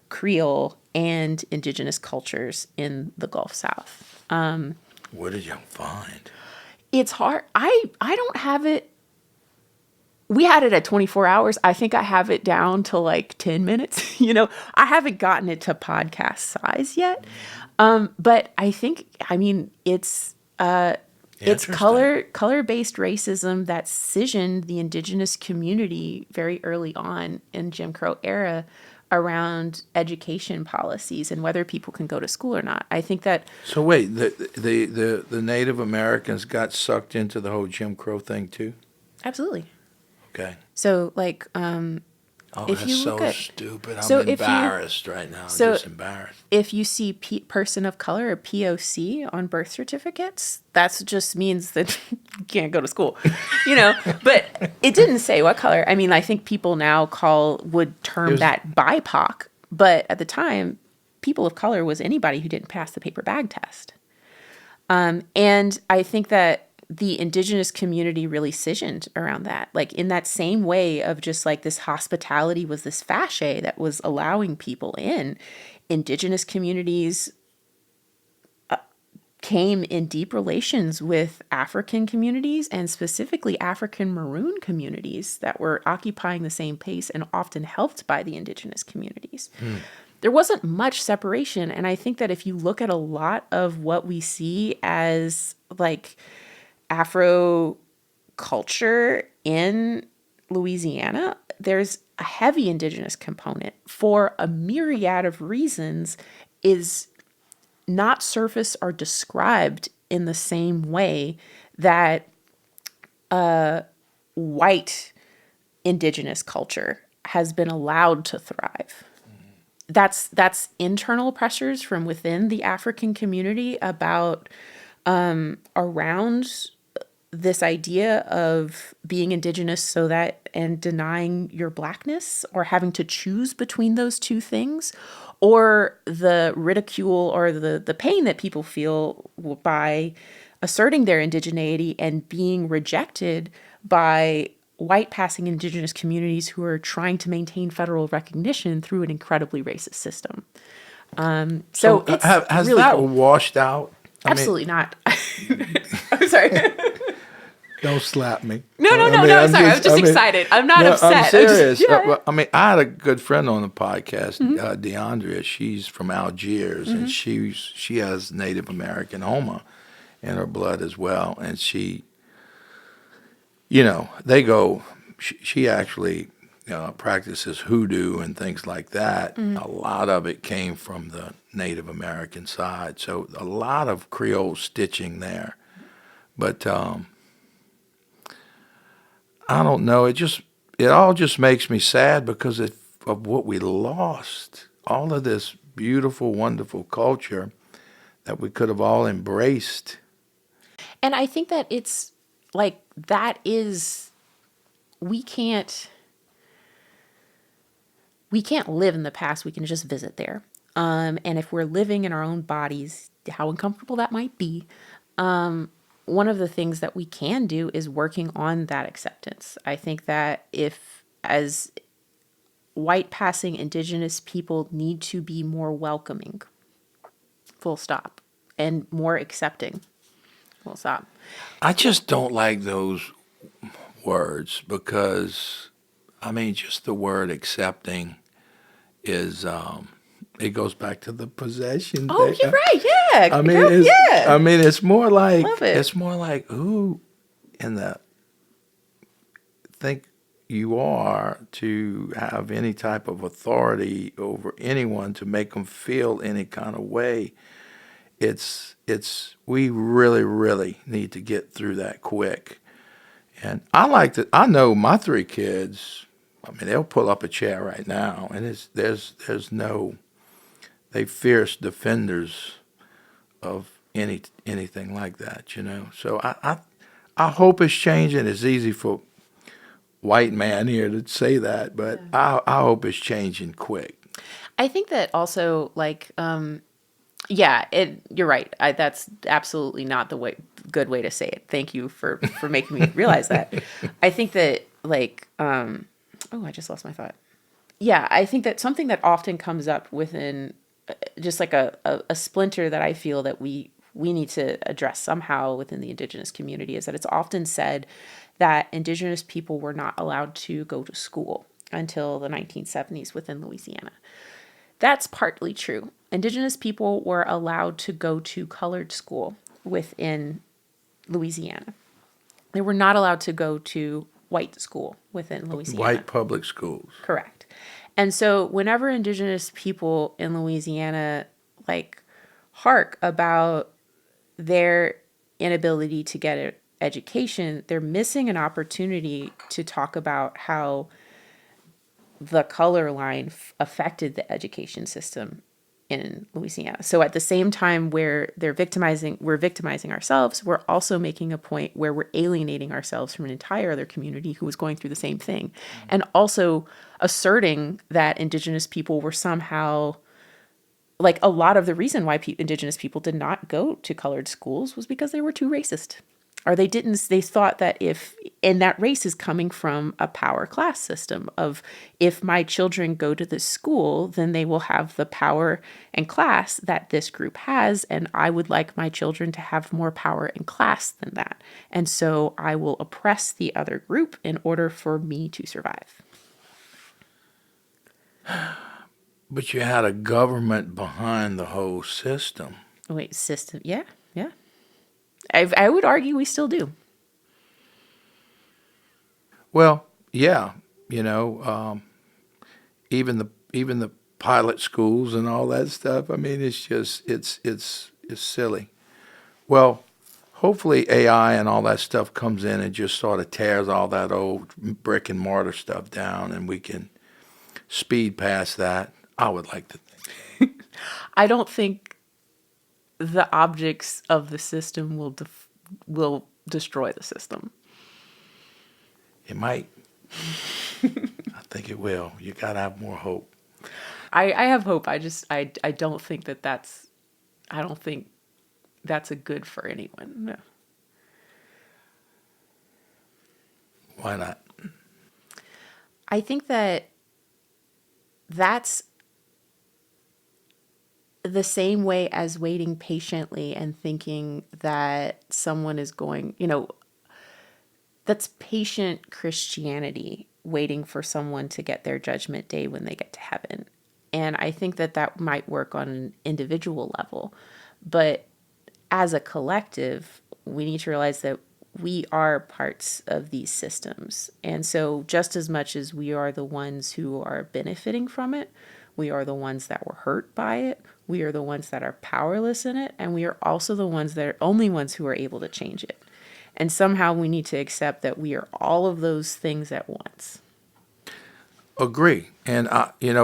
Creole and indigenous cultures in the Gulf South. What did you find? It's hard. I don't have it. We had it at 24 hours. I think I have it down to like 10 minutes. I haven't gotten it to podcast size yet. But I think, it's color-based racism that scissioned the indigenous community very early on in Jim Crow era around education policies and whether people can go to school or not. I think that. So wait, the Native Americans got sucked into the whole Jim Crow thing too? Absolutely. Okay. So like, if that's you so look at, stupid. so I'm embarrassed right now. I'm just embarrassed. If you see person of color or POC on birth certificates, that just means that you can't go to school, But it didn't say what color. I think people now would term that BIPOC, but at the time, people of color was anybody who didn't pass the paper bag test. And I think that the indigenous community really scissioned around that. Like in that same way of just like this hospitality was this fasce that was allowing people in, indigenous communities came in deep relations with African communities, and specifically African maroon communities that were occupying the same pace and often helped by the indigenous communities. There wasn't much separation. And I think that if you look at a lot of what we see as like Afro culture in Louisiana, there's a heavy indigenous component for a myriad of reasons, is not surfaced or described in the same way that white indigenous culture has been allowed to thrive. That's internal pressures from within the African community about around this idea of being indigenous and denying your blackness, or having to choose between those two things, or the ridicule or the pain that people feel by asserting their indigeneity and being rejected by white passing indigenous communities who are trying to maintain federal recognition through an incredibly racist system. So it's has really that washed out? Absolutely not. I'm sorry. Don't slap me. No, I'm sorry. I'm just excited. I'm not upset. I'm serious. Yeah. I had a good friend on the podcast, DeAndrea. She's from Algiers, and she has Native American Houma in her blood as well. And she actually practices hoodoo and things like that. A lot of it came from the Native American side. So a lot of Creole stitching there. But I don't know. It all just makes me sad because of what we lost. All of this beautiful, wonderful culture that we could have all embraced. And I think that it's like we can't live in the past. We can just visit there. And if we're living in our own bodies, how uncomfortable that might be, one of the things that we can do is working on that acceptance. I think that as white passing indigenous people need to be more welcoming, full stop, and more accepting, full stop. I just don't like those words because, just the word accepting is, it goes back to the possession. Oh, you're right. Yeah. It's more like, Love it. It's more like who in the think you are to have any type of authority over anyone to make them feel any kind of way. we really, really need to get through that quick. And I know my three kids, I mean, they'll pull up a chair right now, and there's no, they fierce defenders of anything like that, you know. So I hope it's changing. It's easy for white man here to say that, but I hope it's changing quick. I think that also, like, you're right. That's absolutely not the good way to say it. Thank you for making me realize that. I think that, like, I just lost my thought. Yeah, I think that something that often comes up within just like a splinter that I feel that we need to address somehow within the Indigenous community is that it's often said that Indigenous people were not allowed to go to school until the 1970s within Louisiana. That's partly true. Indigenous people were allowed to go to colored school within Louisiana. They were not allowed to go to white school within Louisiana. White public schools. Correct. And so whenever Indigenous people in Louisiana like hark about their inability to get an education, they're missing an opportunity to talk about how the color line affected the education system in Louisiana. So at the same time where we're victimizing ourselves, we're also making a point where we're alienating ourselves from an entire other community who was going through the same thing. And also asserting that Indigenous people were somehow, like, a lot of the reason why Indigenous people did not go to colored schools was because they were too racist. Or they thought that and that race is coming from a power class system of, if my children go to this school, then they will have the power and class that this group has. And I would like my children to have more power and class than that. And so I will oppress the other group in order for me to survive. But you had a government behind the whole system. Wait, system? Yeah. I would argue we still do. Well, yeah, you know, even the pilot schools and all that stuff. I mean, it's just it's silly. Well, hopefully AI and all that stuff comes in and just sort of tears all that old brick and mortar stuff down, and we can speed past that. I would like to think. I don't think the objects of the system will destroy the system. It might. I think it will. You gotta have more hope. I have hope. I don't think that's a good for anyone. No. Why not? I think that's the same way as waiting patiently and thinking that someone is going, that's patient Christianity, waiting for someone to get their judgment day when they get to heaven. And I think that might work on an individual level. But as a collective, we need to realize that we are parts of these systems. And so just as much as we are the ones who are benefiting from it, we are the ones that were hurt by it. We are the ones that are powerless in it. And we are also the only ones who are able to change it. And somehow we need to accept that we are all of those things at once. Agree. And,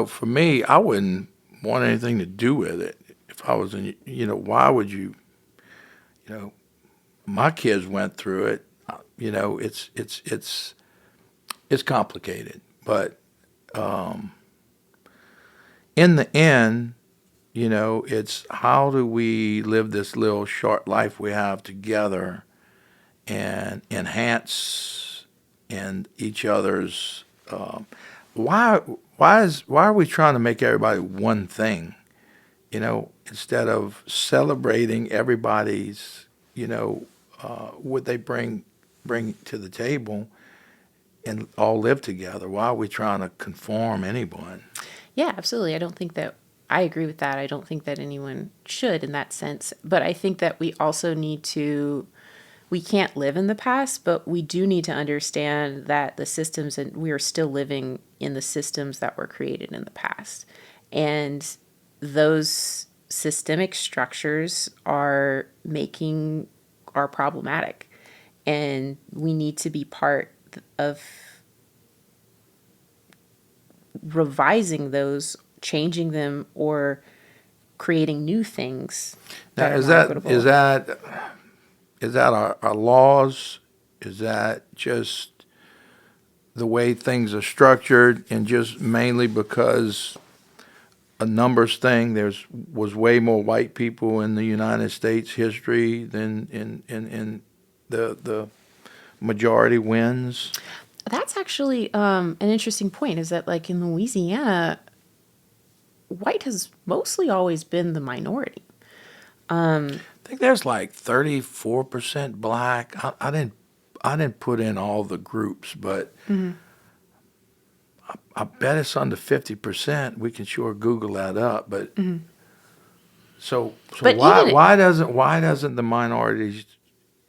for me, I wouldn't want anything to do with it. If I was in, why would you, my kids went through it. It's complicated. But in the end, it's how do we live this little short life we have together and enhance in each other's. Why are we trying to make everybody one thing? Instead of celebrating everybody's, what they bring to the table and all live together. Why are we trying to conform anyone? Yeah, absolutely. I agree with that. I don't think that anyone should in that sense. But I think that we also we can't live in the past, but we do need to understand that the systems, and we are still living in the systems that were created in the past. And those systemic structures are problematic, and we need to be part of revising those, changing them, or creating new things Now, that are is more that equitable. is that our laws? Is that just the way things are structured, and just mainly because a numbers thing? Was way more white people in the United States history than in the majority wins. That's actually an interesting point, is that like in Louisiana, white has mostly always been the minority. I think there's like 34% black. I didn't put in all the groups, but I bet it's under 50%. We can sure Google that up. But so But why doesn't the minorities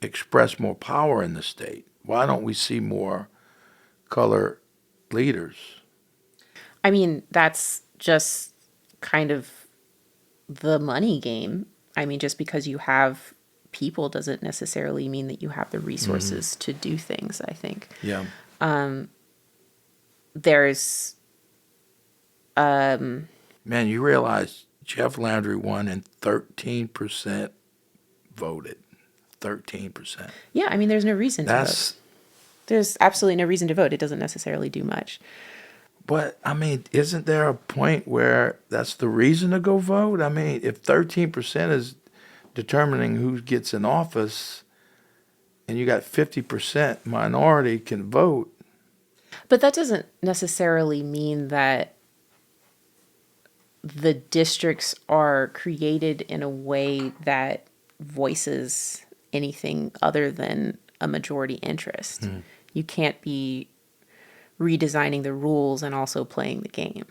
express more power in the state? Why don't we see more color leaders? I mean, that's just kind of the money game. I mean, just because you have people doesn't necessarily mean that you have the resources to do things, I think. Yeah. There's Man, you realize Jeff Landry won and 13% voted. 13%. Yeah, I mean, there's no reason to vote. That's, There's absolutely no reason to vote. It doesn't necessarily do much. but I mean, isn't there a point where that's the reason to go vote? I mean, if 13% is determining who gets in office and you got 50% minority can vote. But that doesn't necessarily mean that the districts are created in a way that voices anything other than a majority interest. You can't be redesigning the rules and also playing the game.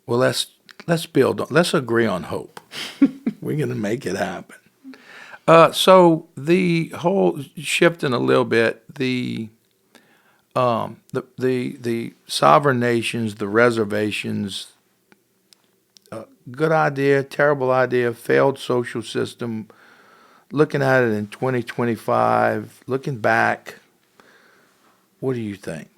Well, let's agree on hope. We're going to make it happen. So the whole shifting a little bit, the sovereign nations, the reservations, good idea, terrible idea, failed social system. Looking at it in 2025, looking back, what do you think?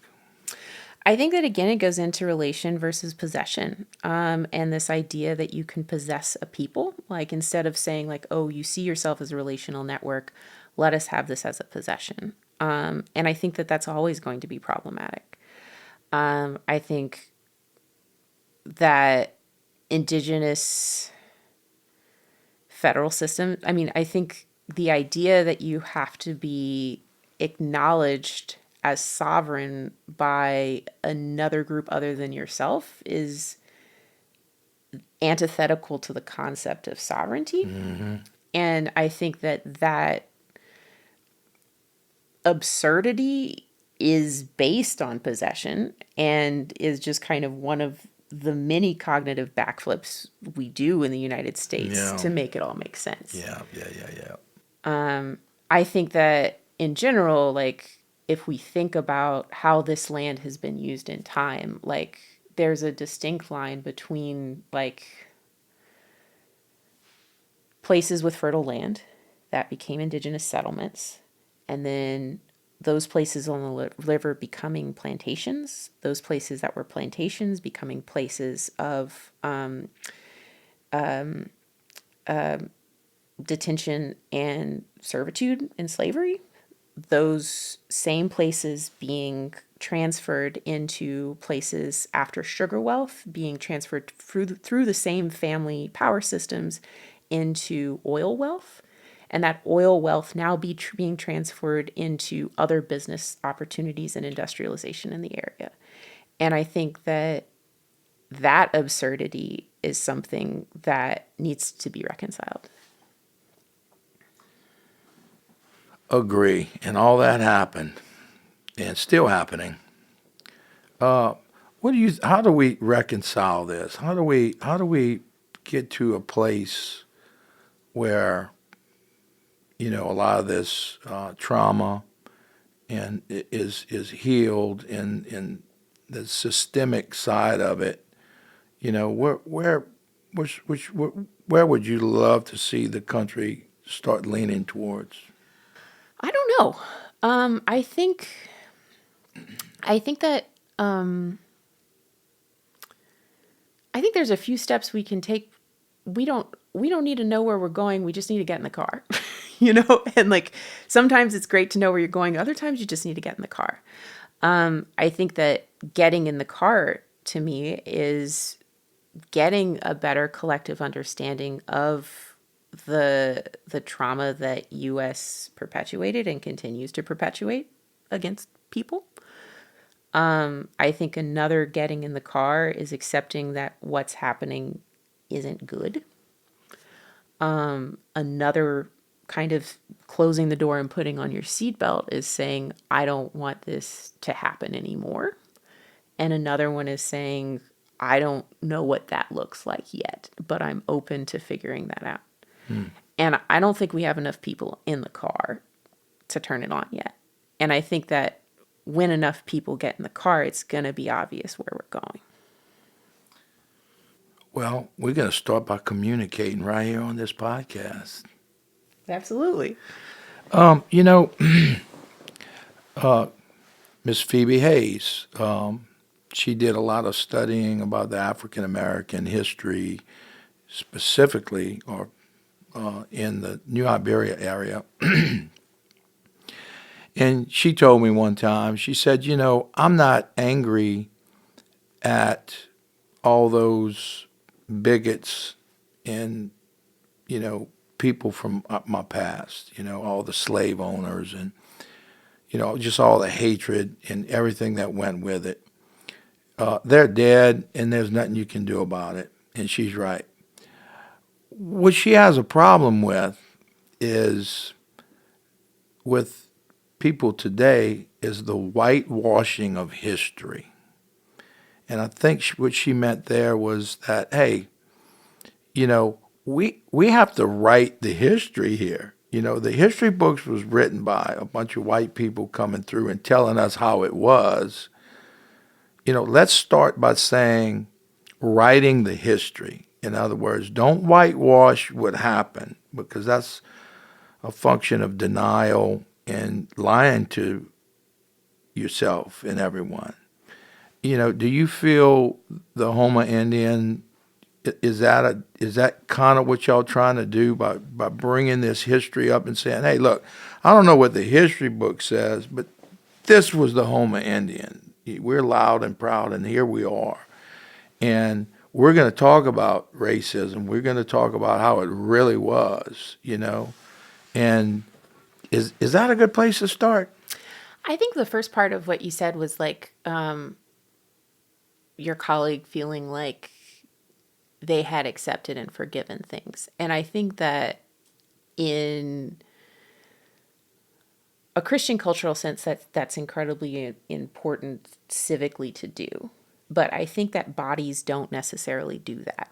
I think that again, it goes into relation versus possession, and this idea that you can possess a people. Like instead of saying like, "Oh, you see yourself as a relational network, let us have this as a possession." And I think that that's always going to be problematic. I think that indigenous federal system. I mean, I think the idea that you have to be acknowledged as sovereign by another group other than yourself is antithetical to the concept of sovereignty. And I think that that absurdity is based on possession and is just kind of one of the many cognitive backflips we do in the United States Yeah. to make it all make sense. Yeah. I think that in general, like if we think about how this land has been used in time, like there's a distinct line between like places with fertile land that became indigenous settlements, and then those places on the river becoming plantations, those places that were plantations becoming places of detention and servitude and slavery, those same places being transferred into places after sugar wealth, being transferred through the same family power systems into oil wealth, and that oil wealth now being transferred into other business opportunities and industrialization in the area. And I think that that absurdity is something that needs to be reconciled. Agree. And all that happened and still happening. How do we reconcile this? How do we get to a place where, a lot of this trauma and is healed, and the systemic side of it, You know, where would you love to see the country start leaning towards? I don't know. I think that I think there's a few steps we can take. We don't need to know where we're going. We just need to get in the car, And like sometimes it's great to know where you're going. Other times you just need to get in the car. I think that getting in the car to me is getting a better collective understanding of the trauma that U.S. perpetuated and continues to perpetuate against people. I think another getting in the car is accepting that what's happening isn't good. Another kind of closing the door and putting on your seatbelt is saying, I don't want this to happen anymore. And another one is saying, I don't know what that looks like yet, but I'm open to figuring that out. And I don't think we have enough people in the car to turn it on yet. And I think that when enough people get in the car, it's going to be obvious where we're going. Well, we're going to start by communicating right here on this podcast. Absolutely. You know, Miss Phoebe Hayes, she did a lot of studying about the African American history, specifically, or in the New Iberia area. And she told me one time, she said, I'm not angry at all those bigots and, people from my past, all the slave owners and, just all the hatred and everything that went with it. They're dead and there's nothing you can do about it. And she's right. What she has a problem with is with people today is the whitewashing of history. And I think what she meant there was that, hey, we have to write the history here. The history books was written by a bunch of white people coming through and telling us how it was. Let's start by saying writing the history. In other words, don't whitewash what happened, because that's a function of denial and lying to yourself and everyone. Do you feel the Houma Indian, is that kind of what y'all trying to do by bringing this history up and saying, hey, look, I don't know what the history book says, but this was the Houma Indian. We're loud and proud, and here we are. And we're going to talk about racism. We're going to talk about how it really was, And is that a good place to start? I think the first part of what you said was like your colleague feeling like they had accepted and forgiven things. And I think that in a Christian cultural sense, that's incredibly important civically to do. But I think that bodies don't necessarily do that.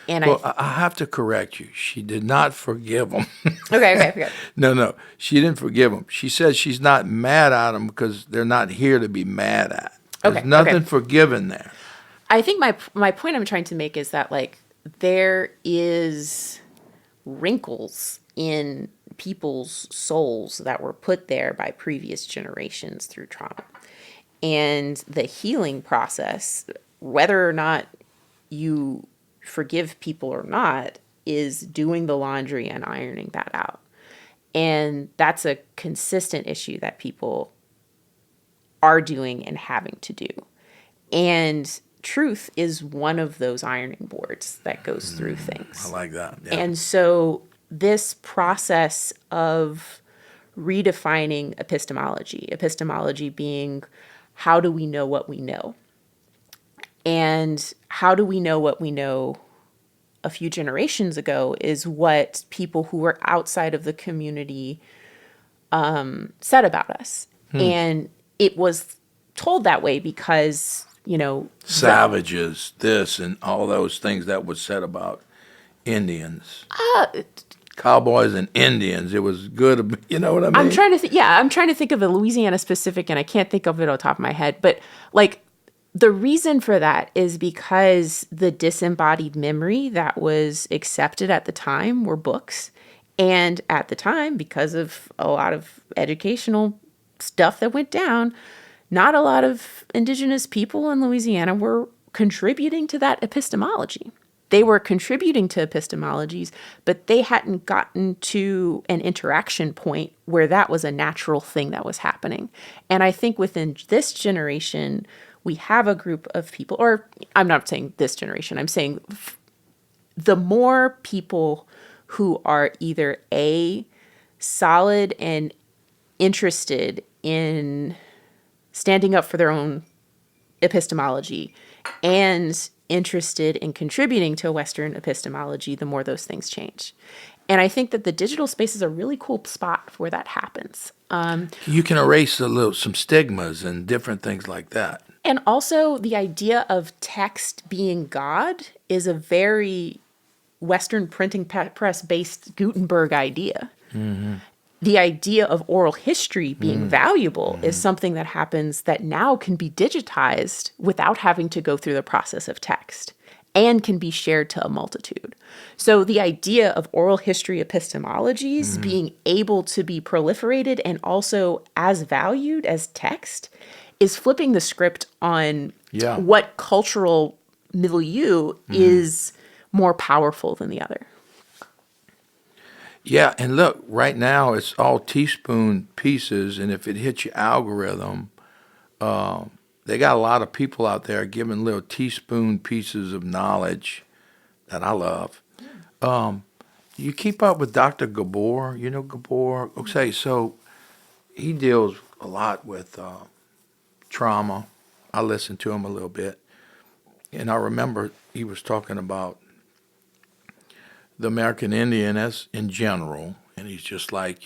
And I have to correct you. She did not forgive them. Okay. No, she didn't forgive them. She said she's not mad at them because they're not here to be mad at. There's nothing forgiven there. I think my point I'm trying to make is that like there is wrinkles in people's souls that were put there by previous generations through trauma. And the healing process, whether or not you forgive people or not, is doing the laundry and ironing that out. And that's a consistent issue that people are doing and having to do. And truth is one of those ironing boards that goes through things. I like that. Yeah. And so this process of redefining epistemology being how do we know what we know? And how do we know what we know a few generations ago is what people who were outside of the community said about us. And it was told that way because, savages, this and all those things that was said about Indians. Cowboys and Indians. It was good. You know what I mean? I'm trying to think of a Louisiana specific, and I can't think of it on top of my head. But like The reason for that is because the disembodied memory that was accepted at the time were books. And at the time, because of a lot of educational stuff that went down, not a lot of indigenous people in Louisiana were contributing to that epistemology. They were contributing to epistemologies, but they hadn't gotten to an interaction point where that was a natural thing that was happening. And I think within this generation, we have a group of people, or I'm not saying this generation, I'm saying the more people who are either A, solid and interested in standing up for their own epistemology and interested in contributing to Western epistemology, the more those things change. And I think that the digital space is a really cool spot where that happens. You can erase some stigmas and different things like that. And also the idea of text being God is a very Western printing press based Gutenberg idea. Mm-hmm. The idea of oral history being valuable is something that happens that now can be digitized without having to go through the process of text and can be shared to a multitude. So the idea of oral history epistemologies being able to be proliferated and also as valued as text is flipping the script on what cultural milieu is more powerful than the other. Yeah, and look, right now it's all teaspoon pieces, and if it hits your algorithm, they got a lot of people out there giving little teaspoon pieces of knowledge that I love. You keep up with Dr. Gabor, you know Gabor? Okay, so he deals a lot with trauma. I listened to him a little bit, and I remember he was talking about the American Indian as in general, and he's just like,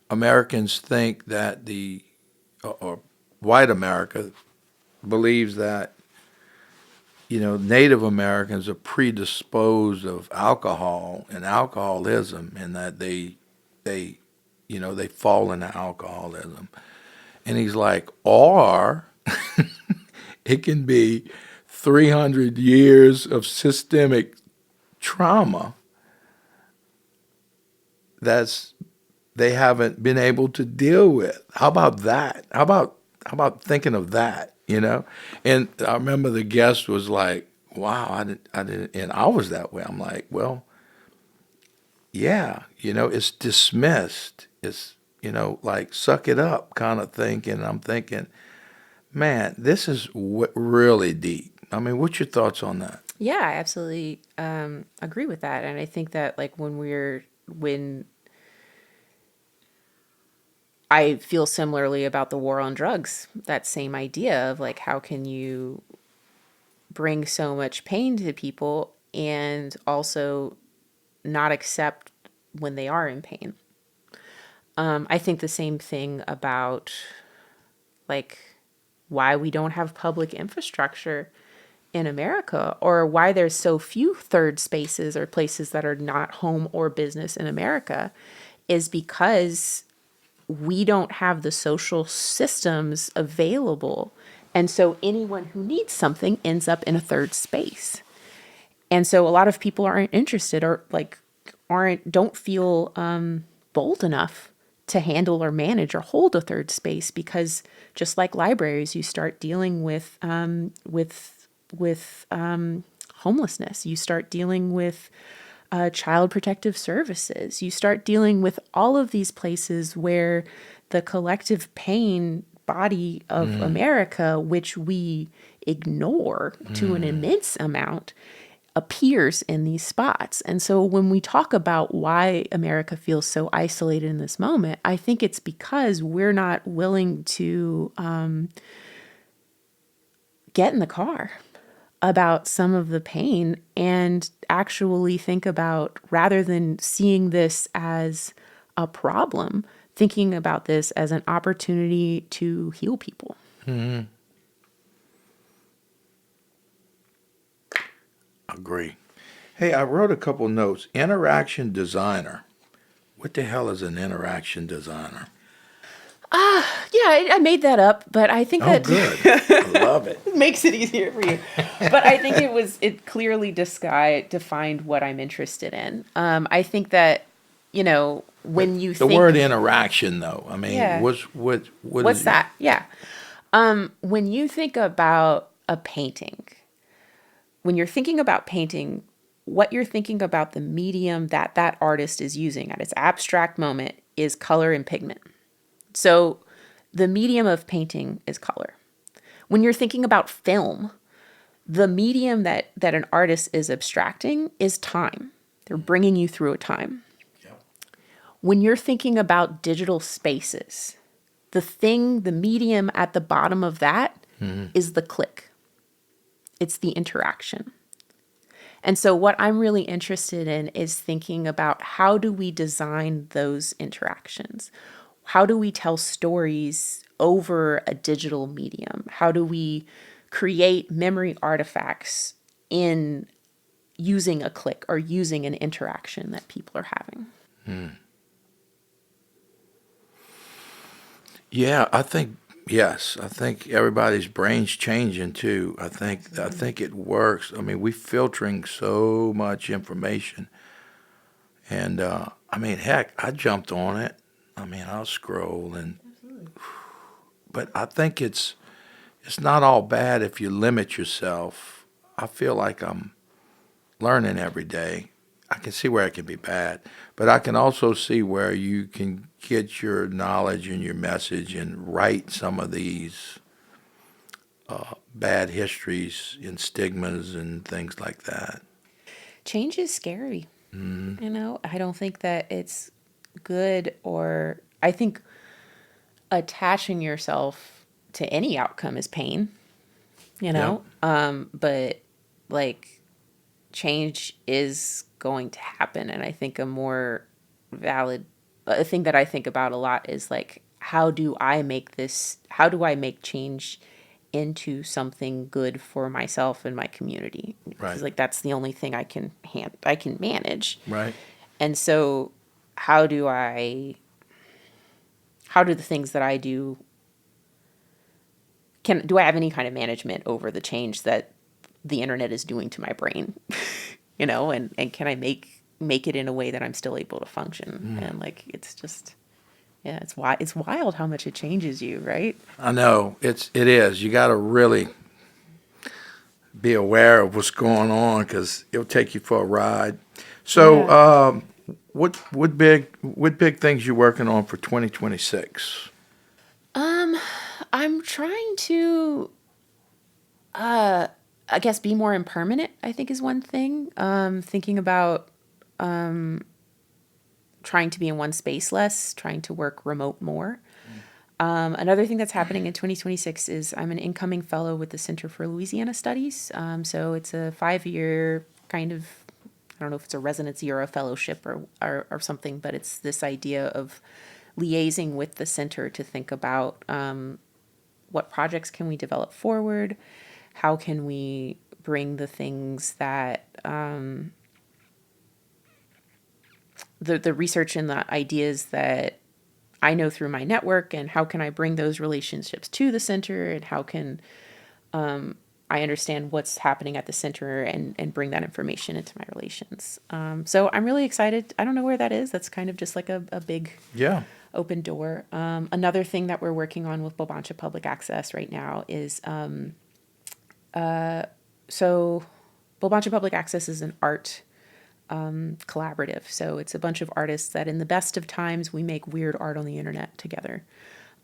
Americans think that or white America believes that, Native Americans are predisposed of alcohol and alcoholism, and that they fall into alcoholism. And he's like, or it can be 300 years of systemic trauma they haven't been able to deal with. How about that? How about thinking of that, And I remember the guest was like, wow, I didn't, and I was that way. I'm like, well, yeah, it's dismissed. It's, like suck it up kind of thinking. And I'm thinking, man, this is really deep. I mean, what's your thoughts on that? Yeah, I absolutely agree with that. And I think that like when I feel similarly about the war on drugs, that same idea of like, how can you bring so much pain to people and also not accept when they are in pain? I think the same thing about like why we don't have public infrastructure in America, or why there's so few third spaces or places that are not home or business in America, is because we don't have the social systems available. And so anyone who needs something ends up in a third space. And so a lot of people aren't interested or don't feel bold enough to handle or manage or hold a third space, because just like libraries, you start dealing with homelessness. You start dealing with child protective services. You start dealing with all of these places where the collective pain body of America, which we ignore to an immense amount, appears in these spots. And so when we talk about why America feels so isolated in this moment, I think it's because we're not willing to get in the car about some of the pain and actually think about, rather than seeing this as a problem, thinking about this as an opportunity to heal people. Mm-hmm. Agree. Hey, I wrote a couple notes. Interaction designer. What the hell is an interaction designer? Yeah, I made that up, but I think Oh, that good. I love it. makes it easier for you. But I think it clearly defined what I'm interested in. I think that, when you The think, word interaction, though. I mean, yeah, what what's is that? Yeah. When you think about a painting, when you're thinking about painting, what you're thinking about the medium that that artist is using at its abstract moment is color and pigment. So the medium of painting is color. When you're thinking about film, the medium that an artist is abstracting is time. They're bringing you through a time. Yeah. When you're thinking about digital spaces, the medium at the bottom of that is the click. It's the interaction. And so what I'm really interested in is thinking about how do we design those interactions? How do we tell stories over a digital medium? How do we create memory artifacts in using a click or using an interaction that people are having? Yeah, yes. I think everybody's brain's changing too. I think it works. I mean, we're filtering so much information, and I mean, heck, I jumped on it. I mean, I'll scroll, but I think it's not all bad if you limit yourself. I feel like I'm learning every day. I can see where it can be bad, but I can also see where you can get your knowledge and your message and right some of these bad histories and stigmas and things like that. Change is scary. I don't think that it's good, or I think attaching yourself to any outcome is pain, Yeah, but like change is going to happen. And I think a thing that I think about a lot is like, how do I make change into something good for myself and my community? Because right, like that's the only thing I can manage. right. And so how do the things that I do, do I have any kind of management over the change that the internet is doing to my brain? And can I make it in a way that I'm still able to function? And like it's just, yeah, it's wild how much it changes you, right? I know it is. You got to really be aware of what's going on because it'll take you for a ride. So, Yeah. what big things you working on for 2026? I'm trying to I guess be more impermanent, I think is one thing. Thinking about trying to be in one space less, trying to work remote more. Another thing that's happening in 2026 is I'm an incoming fellow with the Center for Louisiana Studies. So it's a 5-year kind of, I don't know if it's a residency or a fellowship or something, but it's this idea of liaising with the center to think about what projects can we develop forward, how can we bring the things that the research and the ideas that I know through my network, and how can I bring those relationships to the center, and how can I understand what's happening at the center and bring that information into my relations. So I'm really excited. I don't know where that is. That's kind of just like a big Yeah. open door. Another thing that we're working on with Bobancha Public Access right now is so Bobancha Public Access is an art collaborative. So it's a bunch of artists that in the best of times, we make weird art on the internet together.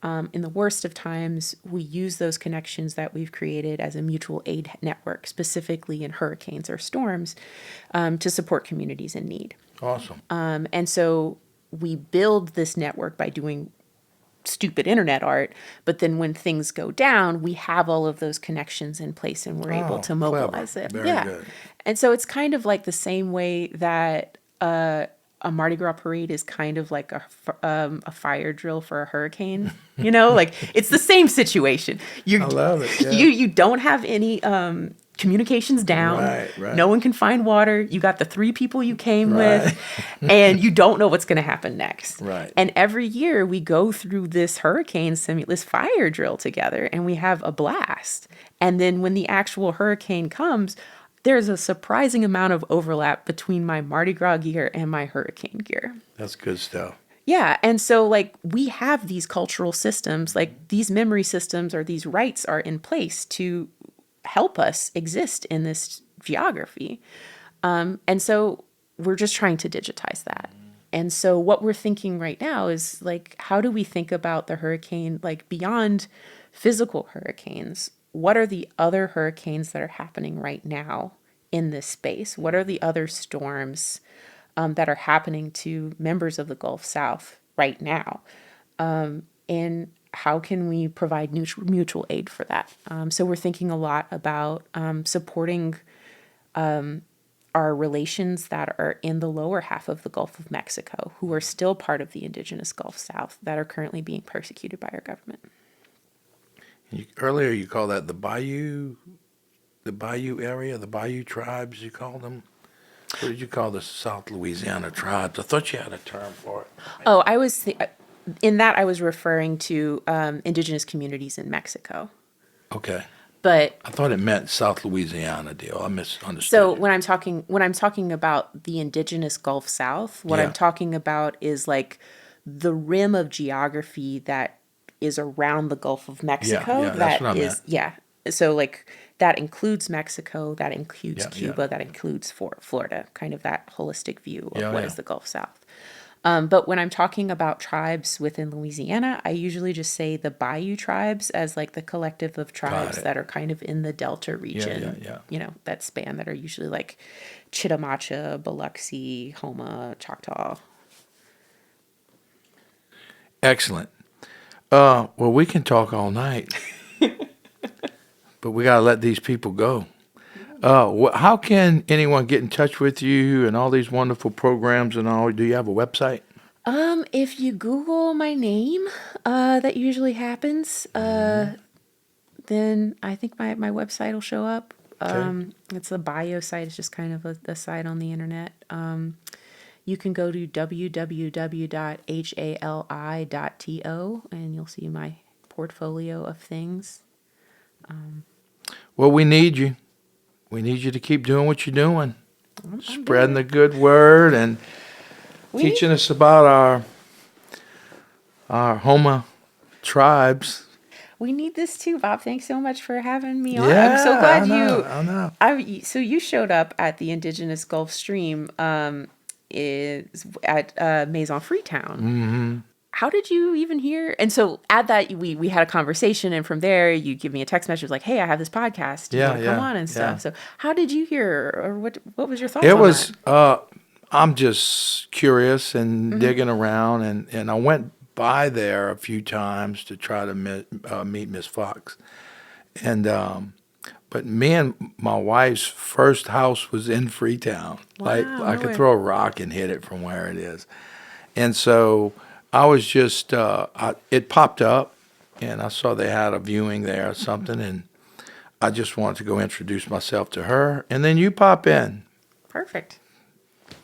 In the worst of times, we use those connections that we've created as a mutual aid network, specifically in hurricanes or storms, to support communities in need. Awesome. And so we build this network by doing stupid internet art, but then when things go down, we have all of those connections in place and we're able Oh, to clever. mobilize it. Very good. And so it's kind of like the same way that a Mardi Gras parade is kind of like a fire drill for a hurricane. Like it's the same situation. I love it. Yeah. You don't have any communication's down. Right. No one can find water. You got the 3 people you came Right. with, and you don't know what's going to happen next. Right. And every year we go through this this fire drill together, and we have a blast. And then when the actual hurricane comes, there's a surprising amount of overlap between my Mardi Gras gear and my hurricane gear. That's good stuff. Yeah. And so, like, we have these cultural systems, like these memory systems or these rites are in place to help us exist in this geography. And so we're just trying to digitize that. And so what we're thinking right now is, like, how do we think about the hurricane, like, beyond physical hurricanes? What are the other hurricanes that are happening right now in this space? What are the other storms that are happening to members of the Gulf South right now? And how can we provide mutual aid for that? So we're thinking a lot about supporting our relations that are in the lower half of the Gulf of Mexico, who are still part of the indigenous Gulf South, that are currently being persecuted by our government. Earlier you called that the Bayou area, the Bayou tribes, you called them? What did you call the South Louisiana tribes? I thought you had a term for it. Oh, I was in that I was referring to indigenous communities in Mexico. Okay. But I thought it meant South Louisiana deal. I misunderstood. so it. when I'm talking about the indigenous Gulf South, what Yeah. I'm talking about is, like, the rim of geography that is around the Gulf of Mexico. yeah, that's what I meant. Yeah. So, like, that includes Mexico, that includes Yeah, Cuba, yeah. that includes Florida, kind of that holistic view of Yeah, what yeah. is the Gulf South. But when I'm talking about tribes within Louisiana, I usually just say the Bayou tribes as, like, the collective of tribes it. that are kind of in the Delta region, yeah. you know, that span, that are usually like Chitimacha, Biloxi, Houma, Choctaw. Excellent. Well, we can talk all night, but we got to let these people go. How can anyone get in touch with you and all these wonderful programs and all? Do you have a website? If you Google my name, that usually happens, then I think my website will show up. Okay. It's a bio site. It's just kind of a site on the internet. You can go to www.hali.to and you'll see my portfolio of things. Well, we need you. We need you to keep doing what you're doing, I'm spreading the good word and teaching us about our Houma tribes. We need this too, Bob. Thanks so much for having me on. I'm so glad I know. So you showed up at the Indigenous Gulf Stream is at Maison Freetown. Mm-hmm. How did you even hear? And so at that, we had a conversation, and from there you give me a text message like, "Hey, I have this podcast. Do you want to come on and stuff?" yeah. So how did you hear, or what was your thoughts It on was, that? I'm just curious and digging around, and I went by there a few times to try to meet Miss Fox. And, but me and my wife's first house was in Freetown. Like, Wow, I no could way. throw a rock and hit it from where it is. And so I was just, it popped up, and I saw they had a viewing there or something, and I just wanted to go introduce myself to her. And then you pop in. Perfect.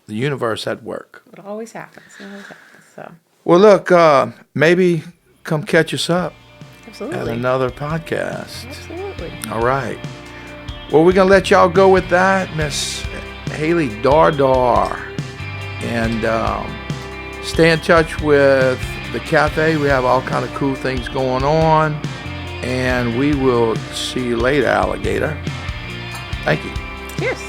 The universe at work. It always happens. It always happens. So Well, look, maybe come catch us up at absolutely, another podcast. absolutely. All right. Well, we're going to let y'all go with that, Miss Hali DarDar. And stay in touch with the cafe. We have all kind of cool things going on. And we will see you later, alligator. Thank you. Cheers.